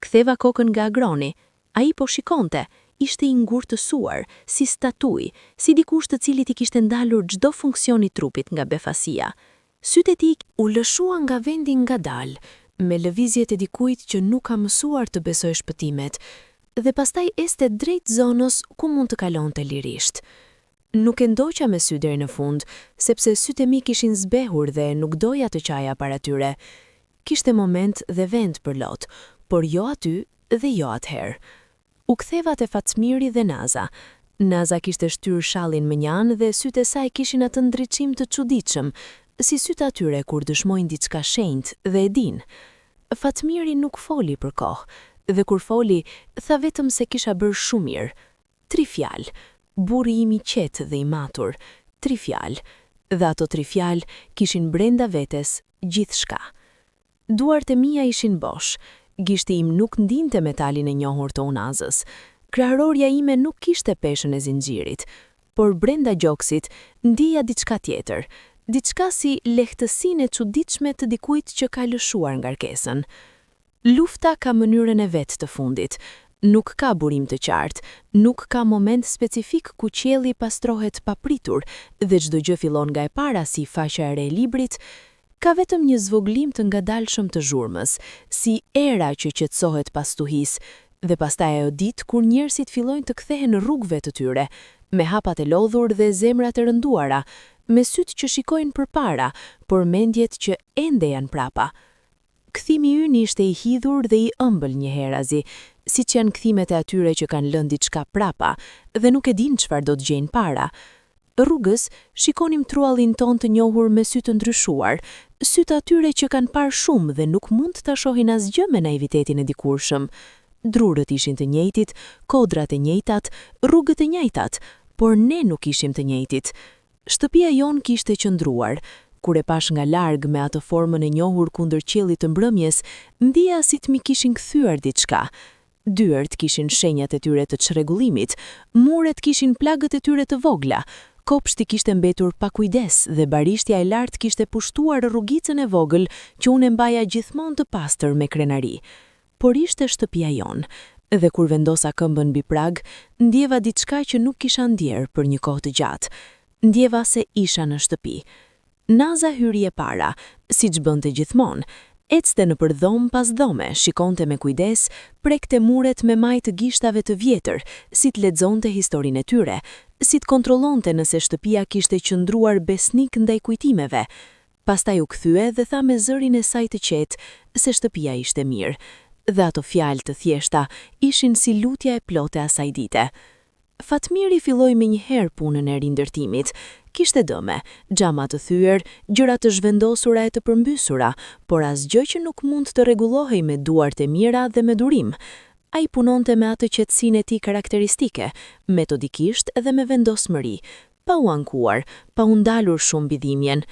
[SPEAKER 2] Ktheva kokën nga agroni, ai po shikonte, ishte i ngurtësuar, si statuj, si dikush të cilit i kishte ndalur çdo funksion i trupit nga befasia. Sytë e tij u lëshua nga vendi ngadalë, me lëvizjet e dikujt që nuk ka mësuar të besoj shpëtimet, dhe pastaj este drejt zonës ku mund të kalonte lirisht. Nuk e ndoqa me sy deri në fund, sepse sytë e mi kishin zbehur dhe nuk doja të qaja para tyre. Kishte moment dhe vend për lot, por jo aty dhe jo atëherë. U ktheva te Fatmiri dhe Naza. Naza kishte shtyr shallin me një anë dhe sytë e saj kishin atë ndriçim të çuditshëm, si sytë atyre kur dëshmojnë diçka shenjtë dhe e din. Fatmiri nuk foli për kohë, dhe kur foli, tha vetëm se kisha bërë shumë mirë. 3 fjalë, burri im i qetë dhe i matur, 3 fjalë, dhe ato 3 fjalë kishin brenda vetes gjithçka. Duart e mia ishin bosh, gishti im nuk ndinte metalin e njohur të unazës. Krahërorja ime nuk kishte peshën e zinxhirit, por brenda gjoksit ndija diçka tjetër, diçka si lehtësinë e çuditshme të dikujt që ka lëshuar ngarkesën. Lufta ka mënyrën e vet të fundit. Nuk ka burim të qartë, nuk ka moment specifik ku qielli pastrohet papritur dhe çdo gjë fillon nga e para si faqja e re e librit. Ka vetëm një zvoglim të ngadalshëm të zhurmës, si era që qetësohet pas tuhis, dhe pastaj ajo ditë kur njerëzit fillojnë të kthehen në rrugëve të tyre, me hapat e lodhur dhe zemrat e rënduara, me sytë që shikojnë përpara, por mendjet që ende janë prapa. Kthimi ynë ishte i hidhur dhe i ëmbël një herazi, siç janë kthimet e atyre që kanë lënë diçka prapa dhe nuk e dinë çfarë do të gjejnë para. Rrugës shikonim truallin ton të njohur me sy të ndryshuar, sy të atyre që kanë parë shumë dhe nuk mund ta shohin asgjë me naivitetin e dikurshëm. Drurët ishin të njëjtit, kodrat e njëjtat, rrugët e njëjtat, por ne nuk ishim të njëjtit. Shtëpia jon kishte qëndruar. Kur e pash nga larg me atë formën e njohur kundër qiellit të mbrëmjes, ndjeja si të mi kishin kthyer diçka. Dyert kishin shenjat e tyre të çrregullimit, muret kishin plagët e tyre të vogla, kopshti kishte mbetur pa kujdes dhe barishtja e lartë kishte pushtuar rrugicën e vogël që unë e mbaja gjithmonë të pastër me krenari. Por ishte shtëpia jon, dhe kur vendosa këmbën mbi prag, ndjeva diçka që nuk kisha ndjer për një kohë të gjatë. Ndjeva se isha në shtëpi. Naza hyri e para, siç bënte gjithmonë. Ecte në përdhom pas dhome, shikonte me kujdes, prekte muret me maj të gishtave të vjetër, si të lexonte historinë e tyre, si të kontrollonte nëse shtëpia kishte qëndruar besnik ndaj kujtimeve. Pastaj u kthye dhe tha me zërin e saj të qetë se shtëpia ishte mirë, dhe ato fjalë të thjeshta ishin si lutja e plotë asaj dite. Fatmiri filloi me një herë punën e rindërtimit. Kishte dëme, xhama të thyer, gjëra të zhvendosura e të përmbysura, por asgjë që nuk mund të rregullohej me duart e mira dhe me durim. Ai punonte me atë qetësinë e tij karakteristike, metodikisht dhe me vendosmëri, pa u ankuar, pa u ndalur shumë mbi dhimbjen.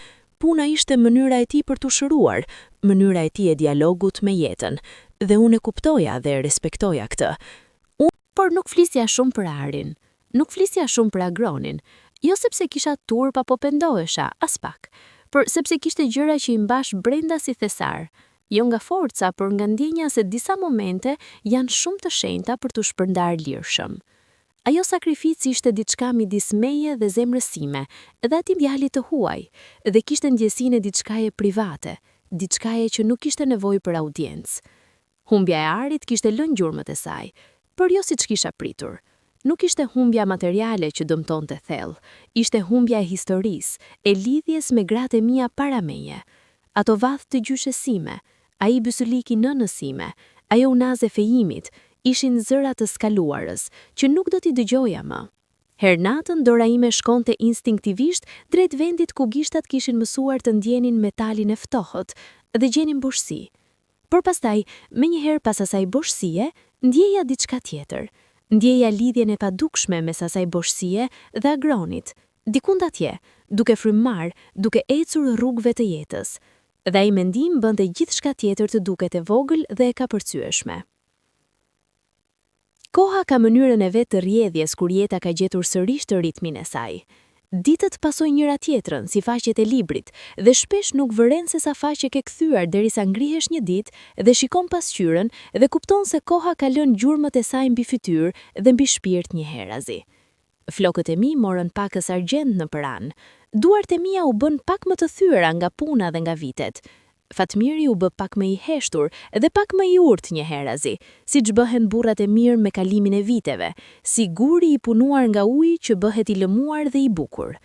[SPEAKER 2] puna ishte mënyra e tij për t'u shëruar, mënyra e tij e dialogut me jetën, dhe unë e kuptoja dhe respektoja këtë. Por nuk flisja shumë për Arin, nuk flisja shumë për Agronin, jo sepse kisha turp apo pendohesha, as pak, por sepse kishte gjëra që i mbash brenda si thesar, jo nga forca, por nga ndjenja se disa momente janë shumë të shenjta për t'u shpërndar lirshëm. Ajo sakrifici ishte diçka midis meje dhe zemrës sime, dhe atij djalit të huaj, dhe kishte ndjesinë e diçkaje private, diçkaje që nuk kishte nevojë për audiencë. Humbja e Arit kishte lënë gjurmët e saj, por jo siç kisha pritur. Nuk ishte humbja materiale që dëmtonte thellë, ishte humbja e historisë, e lidhjes me gratë e mia para meje. Ato vath të gjyshes sime, ai bysylliki nënës sime, ajo unaze fejimit, ishin zëra të skaluarës, që nuk do t'i dëgjoja më. Her natën dora ime shkonte instinktivisht drejt vendit ku gishtat kishin mësuar të ndjenin metalin e ftohët dhe gjenin boshsi. Por pastaj, menjëherë pas asaj boshsie, ndjeja diçka tjetër. Ndjeja lidhjen e padukshme mes asaj boshsie dhe Agronit, dikund atje, duke frymar, duke ecur rrugëve të jetës. Dhe ai mendim bënte gjithçka tjetër të duket e vogël dhe e kapërcyeshme. Koha ka mënyrën e vet të rrjedhjes kur jeta ka gjetur sërish të ritmin e saj. Ditët pasojnë njëra tjetrën si faqet e librit dhe shpesh nuk vëren se sa faqe ke kthyer derisa ngrihesh një ditë dhe shikon pasqyrën dhe kupton se koha ka lënë gjurmët e saj mbi fytyrë dhe mbi shpirt një herazi. Flokët e mi morën pakës argjend në pranë. Duart e mia u bën pak më të thyera nga puna dhe nga vitet. Fatmiri u bë pak më i heshtur dhe pak më i urtë një herazi, siç bëhen burrat e mirë me kalimin e viteve, si guri i punuar nga uji që bëhet i lëmuar dhe i bukur.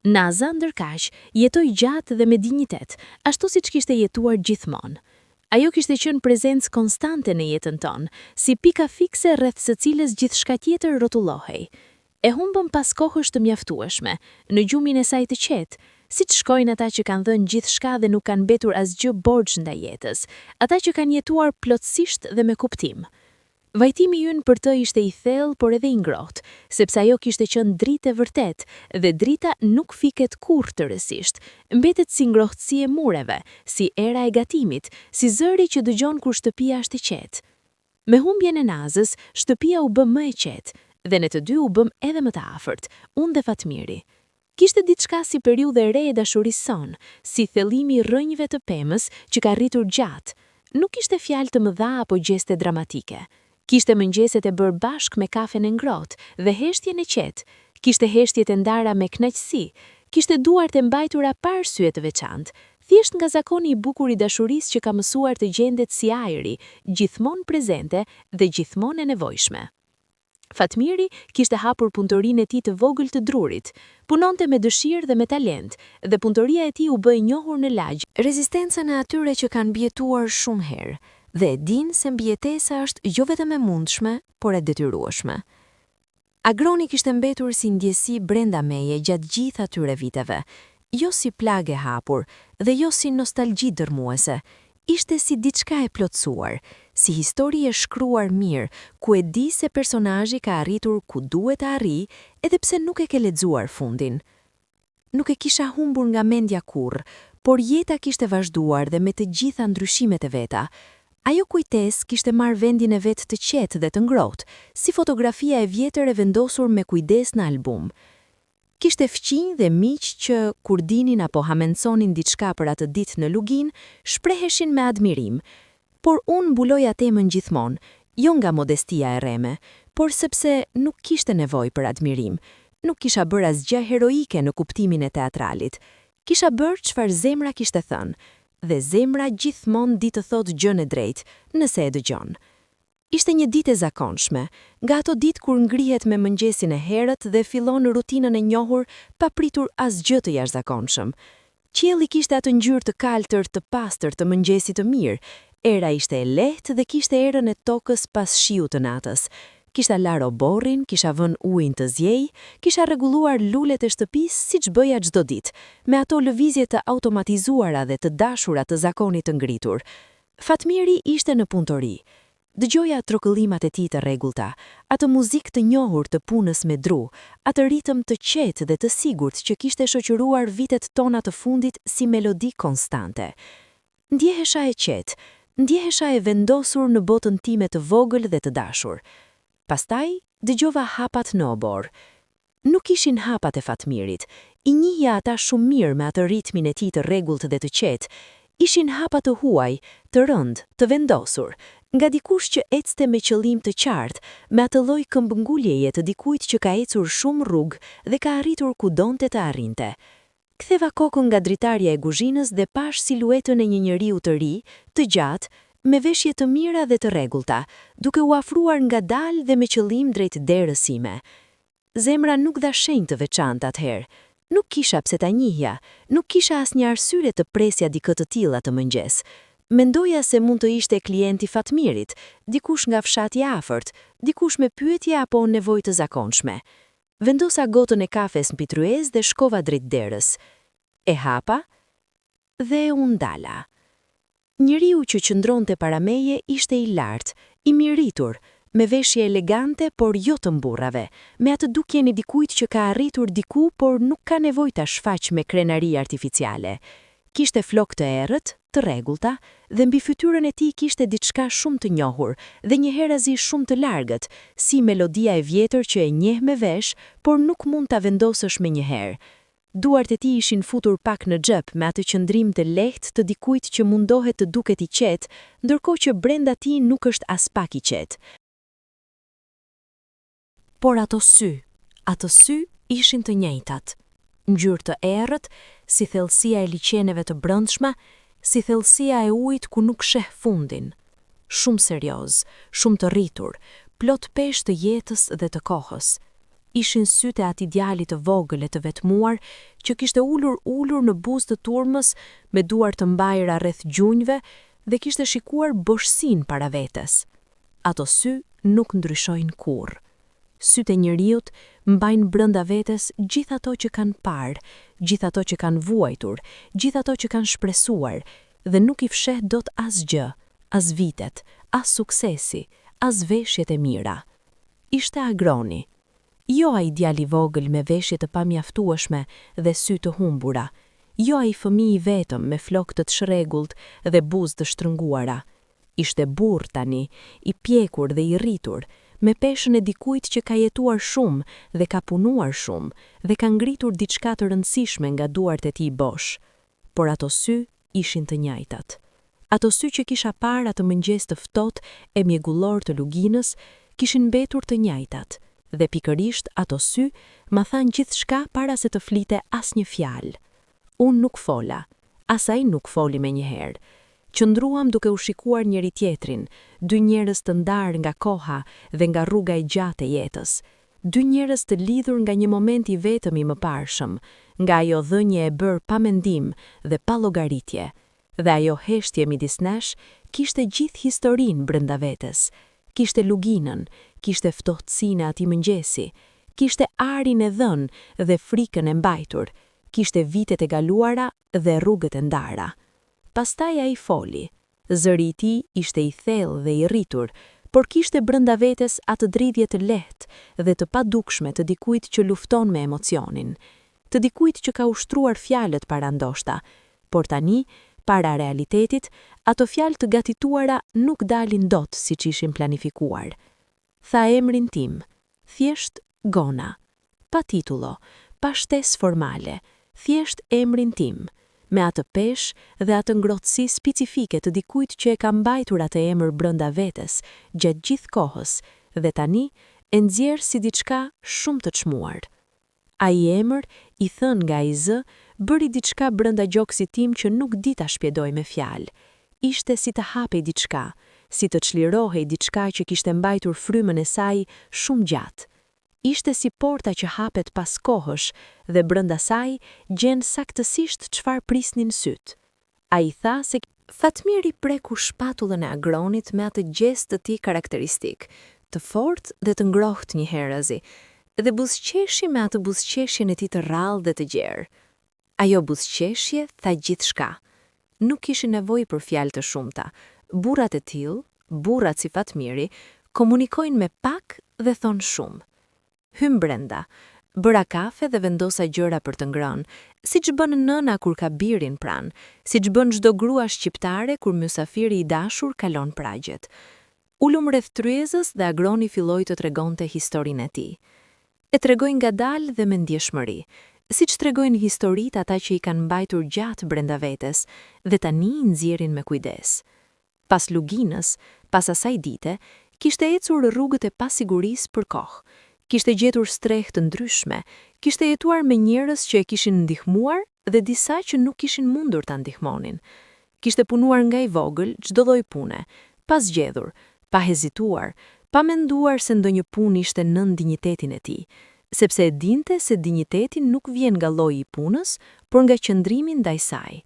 [SPEAKER 2] Naza, ndërkaq, jetoi gjatë dhe me dinjitet, ashtu siç kishte jetuar gjithmonë. Ajo kishte qenë prezencë konstante në jetën tonë, si pika fikse rreth së cilës gjithçka tjetër rrotullohej. E humbëm pas kohësh të mjaftueshme, në gjumin e saj të qetë, siç shkojnë ata që kanë dhënë gjithçka dhe nuk kanë mbetur asgjë borxh ndaj jetës, ata që kanë jetuar plotësisht dhe me kuptim. Vajtimi ynë për të ishte i thellë por edhe i ngrohtë, sepse ajo kishte qenë dritë e vërtet, dhe drita nuk fiket kurrë tërësisht, mbetet si ngrohtësi e mureve, si era e gatimit, si zëri që dëgjon kur shtëpia është e qetë. Me humbjen e Nazës, shtëpia u bë më e qetë, dhe ne të dy u bëm edhe më të afërt, unë dhe Fatmiri. Kishte diçka si periudhë e re e dashurisë sonë, si thellimi i rrënjve të pemës që ka rritur gjatë. Nuk kishte fjalë të mëdha apo gjeste dramatike. Kishte mëngjeset e bërë bashk me kafen e ngrohtë dhe heshtjen e qetë. Kishte heshtjet e ndara me kënaqësi. Kishte duart e mbajtura pa arsye të veçantë, thjesht nga zakoni i bukur i dashurisë që ka mësuar të gjendet si ajri, gjithmonë prezente dhe gjithmonë e nevojshme. Fatmiri kishte hapur punëtorinë e tij të vogël të drurit, punonte me dëshirë dhe me talent, dhe punëtoria e tij u bë e njohur në lagj, rezistencën e atyre që kanë mbijetuar shumë herë, dhe e dinë se mbijetesa është jo vetëm e mundshme, por e detyrueshme. Agroni kishte mbetur si ndjesi brenda meje gjatë gjithë atyre viteve, jo si plagë e hapur dhe jo si nostalgji dërmuese. Ishte si diçka e plotësuar, si histori e shkruar mirë, ku e di se personazhi ka arritur ku duhet të arrijë, edhe pse nuk e ke lexuar fundin. Nuk e kisha humbur nga mendja kurrë, por jeta kishte vazhduar dhe me të gjitha ndryshimet e veta. Ajo kujtesë kishte marrë vendin e vet të qetë dhe të ngrohtë, si fotografia e vjetër e vendosur me kujdes në album. Kishte fqinj dhe miq që, kur dinin apo hamenconin diçka për atë ditë në lugin, shpreheshin me admirim. Por unë mbuloja temën gjithmonë, jo nga modestia e rreme, por sepse nuk kishte nevojë për admirim. Nuk kisha bërë asgjë heroike në kuptimin e teatralit. Kisha bërë çfarë zemra kishte thënë, dhe zemra gjithmonë di të thotë gjën e drejtë, nëse e dëgjon. Ishte një ditë e zakonshme, nga ato ditë kur ngrihet me mëngjesin e herët dhe fillon rutinën e njohur pa pritur asgjë të jashtëzakonshëm. Qielli kishte atë ngjyrë të kaltër, të pastër të mëngjesit të mirë. Era ishte e lehtë dhe kishte erën e tokës pas shiu të natës. Kisha larë oborrin, kisha vënë ujin të zjej, kisha rregulluar lulet e shtëpisë siç bëja çdo ditë, me ato lëvizje të automatizuara dhe të dashura të zakonit të ngritur. Fatmiri ishte në punëtori.
[SPEAKER 1] Dëgjoja trokëllimat e tij të rregullta, atë muzikë të njohur të punës me dru, atë ritëm të qetë dhe të sigurt që kishte shoqëruar vitet tona të fundit si melodi konstante. Ndjehesha e qetë, ndjehesha e vendosur në botën time të vogël dhe të dashur. Pastaj dëgjova hapat në obor. Nuk ishin hapat e Fatmirit, i njihja ata shumë mirë me atë ritmin e tij të rregullt dhe të qetë. Ishin hapa të huaj, të rënd, të vendosur, nga dikush që ecte me qëllim të qartë, me atë lloj këmbënguljeje të dikujt që ka ecur shumë rrugë dhe ka arritur ku donte të arrinte. Ktheva kokën nga dritarja e kuzhinës dhe pash siluetën e një njeriu të ri, të gjatë, me veshje të mira dhe të rregullta, duke u afruar ngadalë dhe me qëllim drejt derës sime. Zemra nuk dha shenjë të veçantë atëherë. Nuk kisha pse ta njihja, nuk kisha asnjë arsye të presja dikë të tillë atë mëngjes. Mendoja se mund të ishte klienti Fatmirit, dikush nga fshati i afërt, dikush me pyetje apo nevojë të zakonshme. Vendosa gotën e kafes mbi tryezë dhe shkova drejt derës. E hapa dhe u ndala. Njeriu që qëndronte para meje ishte i lartë, i miritur, me veshje elegante por jo të mburrave, me atë dukjen e dikujt që ka arritur diku por nuk ka nevojë ta shfaq me krenari artificiale. Kishte flokë të errët, të rregullta, dhe mbi fytyrën e tij kishte diçka shumë të njohur dhe njëherëzi shumë të largët, si melodia e vjetër që e njeh me vesh, por nuk mund ta vendosësh me njëherë. Duart e tij ishin futur pak në xhep me atë qëndrim të lehtë të dikujt që mundohet të duket i qetë, ndërkohë që brenda tij nuk është as pak i qetë. Por ato sy ishin të njëjtat, ngjyrë të errët, si thellësia e liqeneve të brendshme, si thellësia e ujit ku nuk sheh fundin. Shumë serioz, shumë të rritur, plot peshë të jetës dhe të kohës. Ishin sytë e atij djalit të vogël e të vetmuar që kishte ulur në buzë të turmës me duar të mbajura rreth gjunjëve dhe kishte shikuar boshsin para vetes. Ato sy nuk ndryshojnë kurrë. Sytë e njeriut mbajnë brenda vetes gjithë ato që kanë parë, gjithë ato që kanë vuajtur, gjithë ato që kanë shpresuar, dhe nuk i fsheh dot asgjë, as vitet, as suksesi, as veshjet e mira. Ishte Agroni. Jo ai djali vogël me veshje të pamjaftueshme dhe sy të humbura, jo ai fëmijë i vetëm me flokë të shregullt dhe buzë të shtrënguara. Ishte burr tani, i pjekur dhe i rritur, me peshën e dikujt që ka jetuar shumë dhe ka punuar shumë dhe ka ngritur diçka të rëndësishme nga duart e tij bosh. Por ato sy ishin të njëjtat. Ato sy që kisha parë atë mëngjes të ftohtë e mjegullor të luginës kishin mbetur të njëjtat, dhe pikërisht ato sy ma thanë gjithçka para se të flite asnjë fjalë. Unë nuk fola, as ai nuk foli menjëherë. Qëndruam duke u shikuar njëri tjetrin, dy njerëz të ndarë nga koha dhe nga rruga e gjatë e jetës. Dy njerëz të lidhur nga një moment i vetëm i mëparshëm, nga ajo dhënje e bërë pa mendim dhe pa llogaritje. Dhe ajo heshtje midis nesh kishte gjithë historinë brenda vetes. Kishte luginën, kishte ftohtësinë e atij mëngjesi, kishte arin e dhënë dhe frikën e mbajtur, kishte vitet e galuara dhe rrugët e ndara. Pastaj ai foli. Zëri i tij ishte i thellë dhe i rritur, por kishte brenda vetes atë dridhje të lehtë dhe të padukshme të dikujt që lufton me emocionin, të dikujt që ka ushtruar fjalët para ndoshta, por tani, para realitetit, ato fjalë të gatituara nuk dalin dot siç ishin planifikuar. Tha emrin tim, thjesht Gona, pa titullo, pa shtesë formale, thjesht emrin tim, me atë peshë dhe atë ngrohtësi specifike të dikujt që e ka mbajtur atë emër brenda vetes gjatë gjithë kohës dhe tani e nxjerr si diçka shumë të çmuar. Ai emër, i thënë nga ai zë, bëri diçka brenda gjoksit tim që nuk di ta shpjegoj me fjalë. Ishte si të hapej diçka, si të çlirohej diçka që kishte mbajtur frymën e saj shumë gjatë. Ishte si porta që hapet pas kohësh dhe brenda saj gjen saktësisht çfarë prisnin syt. Ai tha se Fatmiri preku shpatullën e Agronit me atë gjest të tij karakteristik, të fortë dhe të ngrohtë njëherëzi, dhe buzëqeshje me atë buzëqeshjen e tij të rrallë dhe të gjerë. Ajo buzëqeshje tha gjithçka. Nuk kishin nevojë për fjalë të shumta. Burrat e tillë,
[SPEAKER 2] burrat si Fatmiri, komunikojnë me pak dhe thonë shumë. Hym brenda, bëra kafe dhe vendosa gjëra për të ngrënë, siç bën nëna kur ka birin pranë, siç bën çdo grua shqiptare kur mysafiri i dashur kalon pragjet. Ulum rreth tryezës dhe Agroni filloi të tregonte historinë e tij. E tregoi ngadalë dhe me ndjeshmëri, siç tregojnë historitë ata që i kanë mbajtur gjatë brenda vetes dhe tani i nxjerrin me kujdes. Pas luginës, pas asaj dite, kishte ecur rrugët e pasigurisë për kohë. Kishte gjetur strehë të ndryshme, kishte jetuar me njerëz që e kishin ndihmuar dhe disa që nuk kishin mundur ta ndihmonin. Kishte punuar nga i vogël çdo lloj pune, pa zgjedhur, pa hezituar, pa menduar se ndonjë punë ishte nën dinjitetin e tij, sepse e dinte se dinjiteti nuk vjen nga lloji i punës, por nga qëndrimi ndaj saj.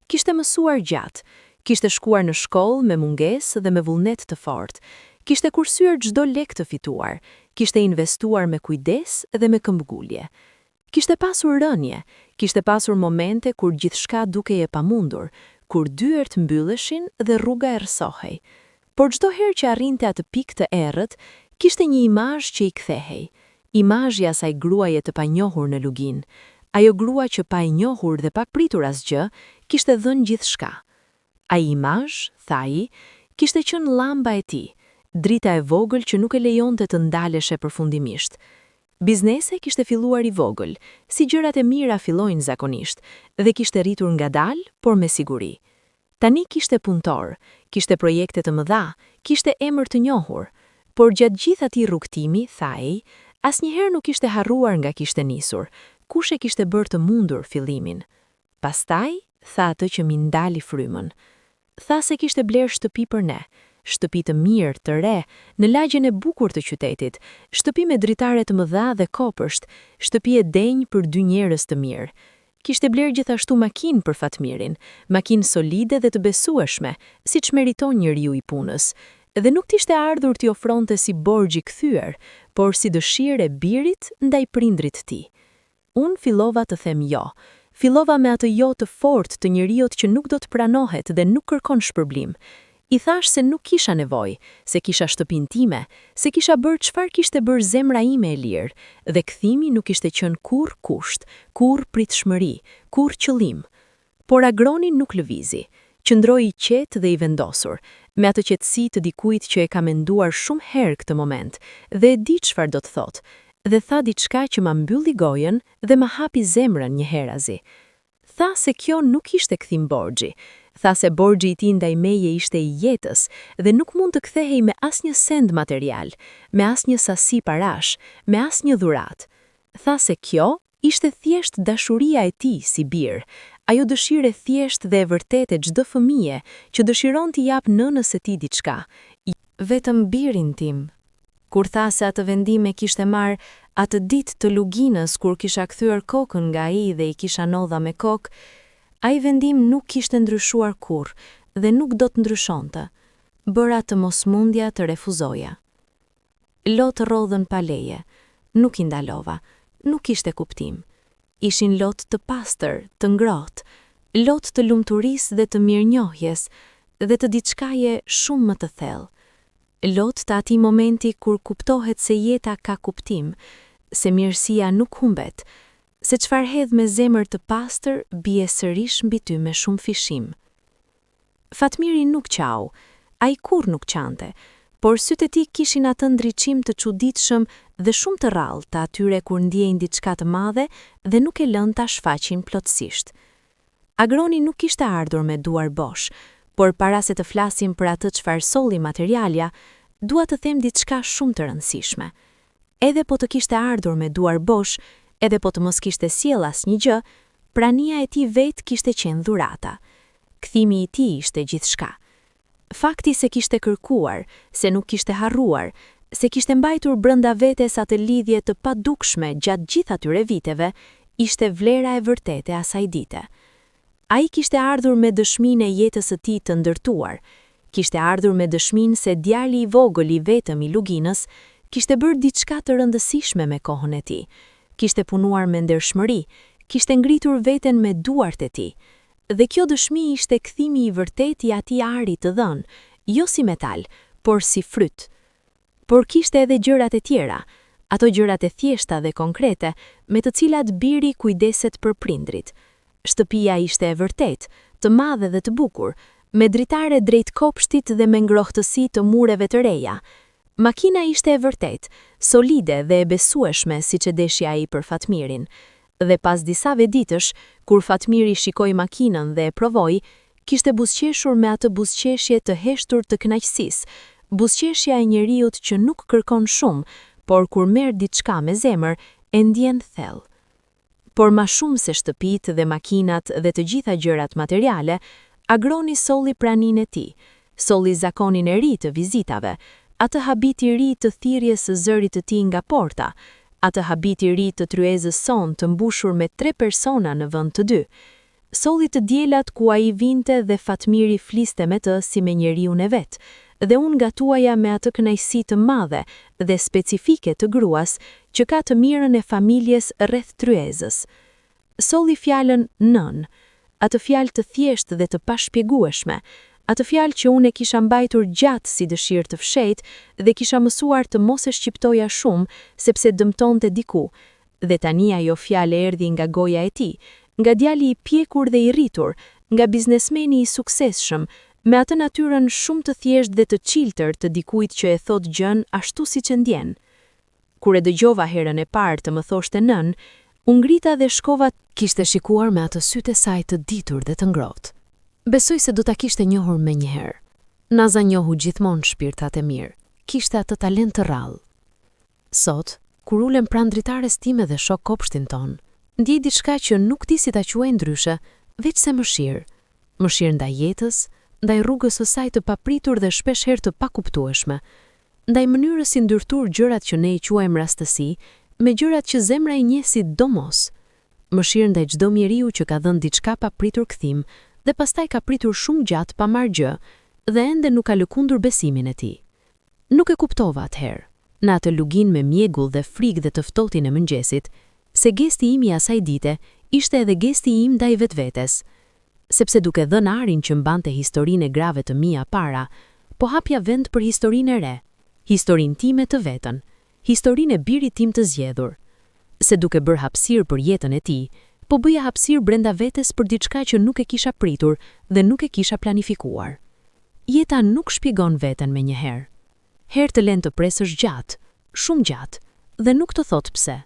[SPEAKER 2] Kishte mësuar gjatë, kishte shkuar në shkollë me mungesë dhe me vullnet të fortë, kishte kursyer çdo lek të fituar, kishte investuar me kujdes dhe me këmbgulje. Kishte pasur rënje, kishte pasur momente kur gjithçka dukej e pamundur, kur dyert mbylleshin dhe rruga errësohej. Por çdo herë që arrinte atë pikë të errët, kishte një imazh që i kthehej. Imazhi i asaj gruaje të panjohur në lugin. Ajo grua që pa e njohur dhe pa pritur asgjë, kishte dhënë gjithçka. Ai imazh, tha ai, kishte qenë llamba e tij, drita e vogël që nuk e lejonte të ndaleshe përfundimisht. Biznesi kishte filluar i vogël, si gjërat e mira fillojnë zakonisht, dhe kishte rritur ngadalë, por me siguri. Tani kishte punëtor, kishte projekte të mëdha, kishte emër të njohur, por gjatë gjithë atij rrugtimi, tha ai, asnjëherë nuk kishte harruar nga kishte nisur, kush e kishte bërë të mundur fillimin. Pastaj, tha atë që mi ndali frymën. Tha se kishte bler shtëpi për ne, shtëpi të mirë, të re, në lagjen e bukur të qytetit, shtëpi me dritare të mëdha dhe kopësht, shtëpi e denjë për dy njerëz të mirë. Kishte bler gjithashtu makinë për Fatmirin, makinë solide dhe të besueshme, siç meriton njeriu i punës, dhe nuk t'ishte ardhur t'i ofronte si borxh i kthyer, por si dëshirë e birit ndaj prindrit të tij. Unë fillova të them jo. Fillova me atë jo të fortë të njeriut që nuk do të pranohet dhe nuk kërkon shpërblim. I thash se nuk kisha nevojë, se kisha shtëpinë time, se kisha bërë çfarë kishte bërë zemra ime e lirë, dhe kthimi nuk ishte qenë kur kusht, kur pritshmëri, kur qëllim. Por Agroni nuk lëvizi, qëndroi i qetë dhe i vendosur, me atë qetësi të dikujt që e ka menduar shumë herë këtë moment, dhe e di çfarë do të thotë, dhe tha diçka që ma mbylli gojën dhe ma hapi zemrën një herazi. Tha se kjo nuk ishte kthim borxhi. Tha se borxhi i tij ndaj meje ishte i jetës dhe nuk mund të kthehej me asnjë send material, me asnjë sasi parash, me asnjë dhuratë. Tha se kjo ishte thjesht dashuria e tij si bir, ajo dëshirë thjesht dhe e vërtetë e çdo fëmije që dëshiron t'i jap nënës së tij diçka, vetëm birin tim. Kur tha se atë vendim e kishte marrë atë ditë të luginës kur kisha kthyer kokën nga ai dhe i kisha nodha me kokë, ai vendim nuk kishte ndryshuar kurrë dhe nuk do të ndryshonte. Bëra të mosmundja të refuzoja. Lot rrodhën pa leje, nuk i ndalova, nuk kishte kuptim. Ishin lot të pastër, të ngrohtë, lot të lumturisë dhe të mirënjohjes dhe të diçkaje shumë më të thellë. Lot të atij momenti kur kuptohet se jeta ka kuptim, se mirësia nuk humbet, se çfarë hedh me zemër të pastër bie sërish mbi ty me shumë fishim. Fatmiri nuk qau, ai kurrë nuk qante, por sytë e tij kishin atë ndriçim të çuditshëm dhe shumë të rrallë të atyre kur ndjejnë diçka të madhe dhe nuk e lën ta shfaqin plotësisht. Agroni nuk kishte ardhur me duar bosh, por para se të flasim për atë çfarë solli materialja, dua të them diçka shumë të rëndësishme. Edhe po të kishte ardhur me duar bosh, edhe po të mos kishte sjell asnjë gjë, prania e tij vetë kishte qenë dhurata. Kthimi i tij ishte gjithçka. Fakti se kishte kërkuar, se nuk kishte harruar, se kishte mbajtur brenda vetes atë lidhje të padukshme gjatë gjithë atyre viteve, ishte vlera e vërtetë e asaj dite. Ai kishte ardhur me dëshminë e jetës së tij të ndërtuar, kishte ardhur me dëshminë se djali i vogël i vetëm i luginës kishte bërë diçka të rëndësishme me kohën e tij, kishte punuar me ndershmëri, kishte ngritur veten me duart e tij. Dhe kjo dëshmi ishte kthimi i vërtetë i atij ari të dhënë, jo si metal, por si fryt. Por kishte edhe gjërat e tjera, ato gjërat e thjeshta dhe konkrete, me të cilat biri kujdeset për prindrit. Shtëpia ishte e vërtet, të madhe dhe të bukur, me dritare drejt kopshtit dhe me ngrohtësi të mureve të reja. Makina ishte e vërtet, solide dhe e besueshme si që deshja ai për Fatmirin. Dhe pas disa ditësh, kur Fatmiri shikoi makinën dhe e provoi, kishte buzëqeshur me atë buzëqeshje të heshtur të kënaqësisë, buzëqeshja e njeriut që nuk kërkon shumë, por kur merr diçka me zemër, e ndjen thellë. Por ma shumë se shtëpitë dhe makinat dhe të gjitha gjërat materiale, Agroni solli praninë e tij, solli zakonin e ri të vizitave, atë habit i ri të thirrjes së zërit të tij nga porta, atë habit i ri të tryezës son të mbushur me 3 persona në vend të 2. Solli të diellat ku ai vinte dhe Fatmiri fliste me të si me njeriun e vet, dhe unë gatuaja me atë kënaqësi të madhe dhe specifike të gruas që ka të mirën e familjes rreth tryezës. Solli fjalën nën, atë fjalë të thjeshtë dhe të pashpjegueshme, atë fjalë që unë e kisha mbajtur gjatë si dëshirë të fshehtë dhe kisha mësuar të mos e shqiptoja shumë sepse dëmtonte diku, dhe tani ajo fjalë erdhi nga goja e tij, nga djali i pjekur dhe i rritur, nga biznesmeni i suksesshëm, me atë natyrën shumë të thjeshtë dhe të çiltër të dikujt që e thot gjën ashtu siç e ndjen. Kur e dëgjova herën e parë të më thoshte nën, u ngrita dhe shkova.
[SPEAKER 1] Kishte shikuar me atë sytë e saj të ditur dhe të ngrohtë. Besoj se do ta kishte njohur menjëherë. Naza njohu gjithmonë shpirtat e mirë. Kishte atë talent të rrallë. Sot, kur ulem pranë dritares time dhe shoh kopshtin ton, ndjej diçka që nuk di si ta quaj ndryshe, veç se mëshirë. Mëshirë ndaj jetës, ndaj rrugës së saj të papritur dhe shpesh herë të pakuptueshme, ndaj mënyrës si ndyrtuar gjërat që ne i quajmë rastësi, me gjërat që zemra i njeh si domos. Mëshirë ndaj çdo njeriu që ka dhënë diçka pa pritur kthim dhe pastaj ka pritur shumë gjatë pa marrë gjë dhe ende nuk ka lëkundur besimin e tij. Nuk e kuptova atëherë, në atë lugin me mjegull dhe frikë dhe të ftohtin e mëngjesit, se gesti im i asaj dite ishte edhe gesti im ndaj vetvetes, sepse duke dhënë arin që mbante historinë e grave të mia para, po hapja vend për historinë e re, historinë time të vetën, historinë e birit tim të zgjedhur. Se duke bërë hapësirë për jetën e tij, po bëja hapësirë brenda vetes për diçka që nuk e kisha pritur dhe nuk e kisha planifikuar. Jeta nuk shpjegon veten menjëherë. Herë të lën të presësh gjatë, shumë gjatë, dhe nuk të thot pse.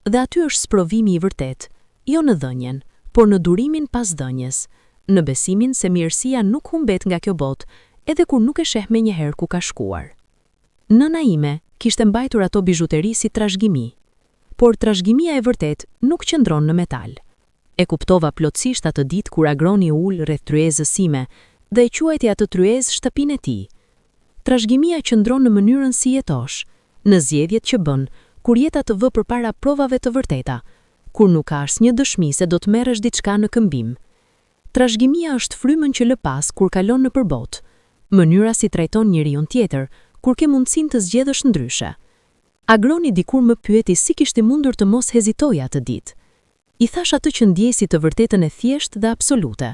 [SPEAKER 1] Dhe aty është sprovimi i vërtet, jo në dhënien, por në durimin pas dhënjes, në besimin se mirësia nuk humbet nga kjo botë, edhe kur nuk e sheh menjëherë ku ka shkuar. Nëna ime kishte mbajtur ato bizhuteri si trashëgimi. Por trashëgimia e vërtet nuk qëndron në metal. E kuptova plotësisht atë ditë kur Agroni ul rreth tryezës sime dhe e quajti atë tryezë shtëpinë e tij. Trashëgimia qëndron në mënyrën si jetosh, në zgjedhjet që bën, kur jeta të vë përpara provave të vërteta, kur nuk ka asnjë dëshmi se do të merresh diçka në këmbim. Trashëgimia është frymën që lë pas kur kalon në përbot, mënyra si trajton njeriu tjetër kur ke mundësinë të zgjedhësh ndryshe. Agroni dikur më pyeti si kishte mundur të mos hezitoja atë ditë. I thash atë që ndjej si të vërtetën e thjeshtë dhe absolute.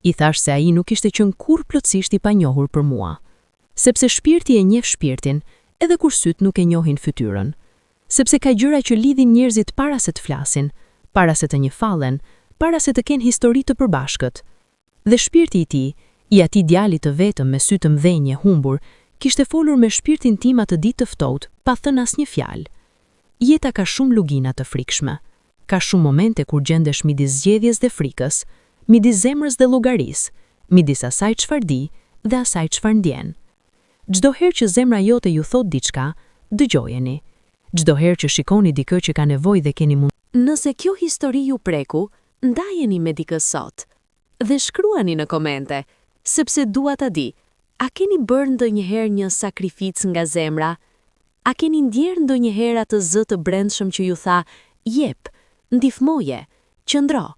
[SPEAKER 1] I thash se ai nuk ishte qenë kurrë plotësisht i panjohur për mua, sepse shpirti e njeh shpirtin, edhe kur syt nuk e njohin fytyrën. Sepse ka gjëra që lidhin njerëzit para se të flasin, para se të njëfallen, para se të kenë histori të përbashkët. Dhe shpirti i tij, i atij djalit të vetëm me sy të mdhenj e humbur, kishte folur me shpirtin tim atë ditë të ftohtë, pa thënë asnjë fjalë. Jeta ka shumë lugina të frikshme. Ka shumë momente kur gjendesh midis zgjedhjes dhe frikës, midis zemrës dhe llogarisë, midis asaj çfarë di dhe asaj çfarë ndjen. Çdo herë që zemra jote ju thot diçka, dëgjojeni. Çdo herë që shikoni dikë që ka nevojë dhe keni mund.
[SPEAKER 2] Nëse kjo histori ju preku, ndajeni me dikë sot dhe shkruani në komente, sepse dua ta di. A keni bërë ndonjëherë një sakrificë nga zemra? A keni ndjerë ndonjëherë atë zë të brendshëm që ju tha, jep, ndihmoje, qëndro?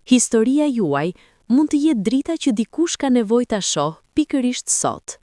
[SPEAKER 2] Historia juaj mund të jetë drita që dikush ka nevojë ta shohë pikërisht sot.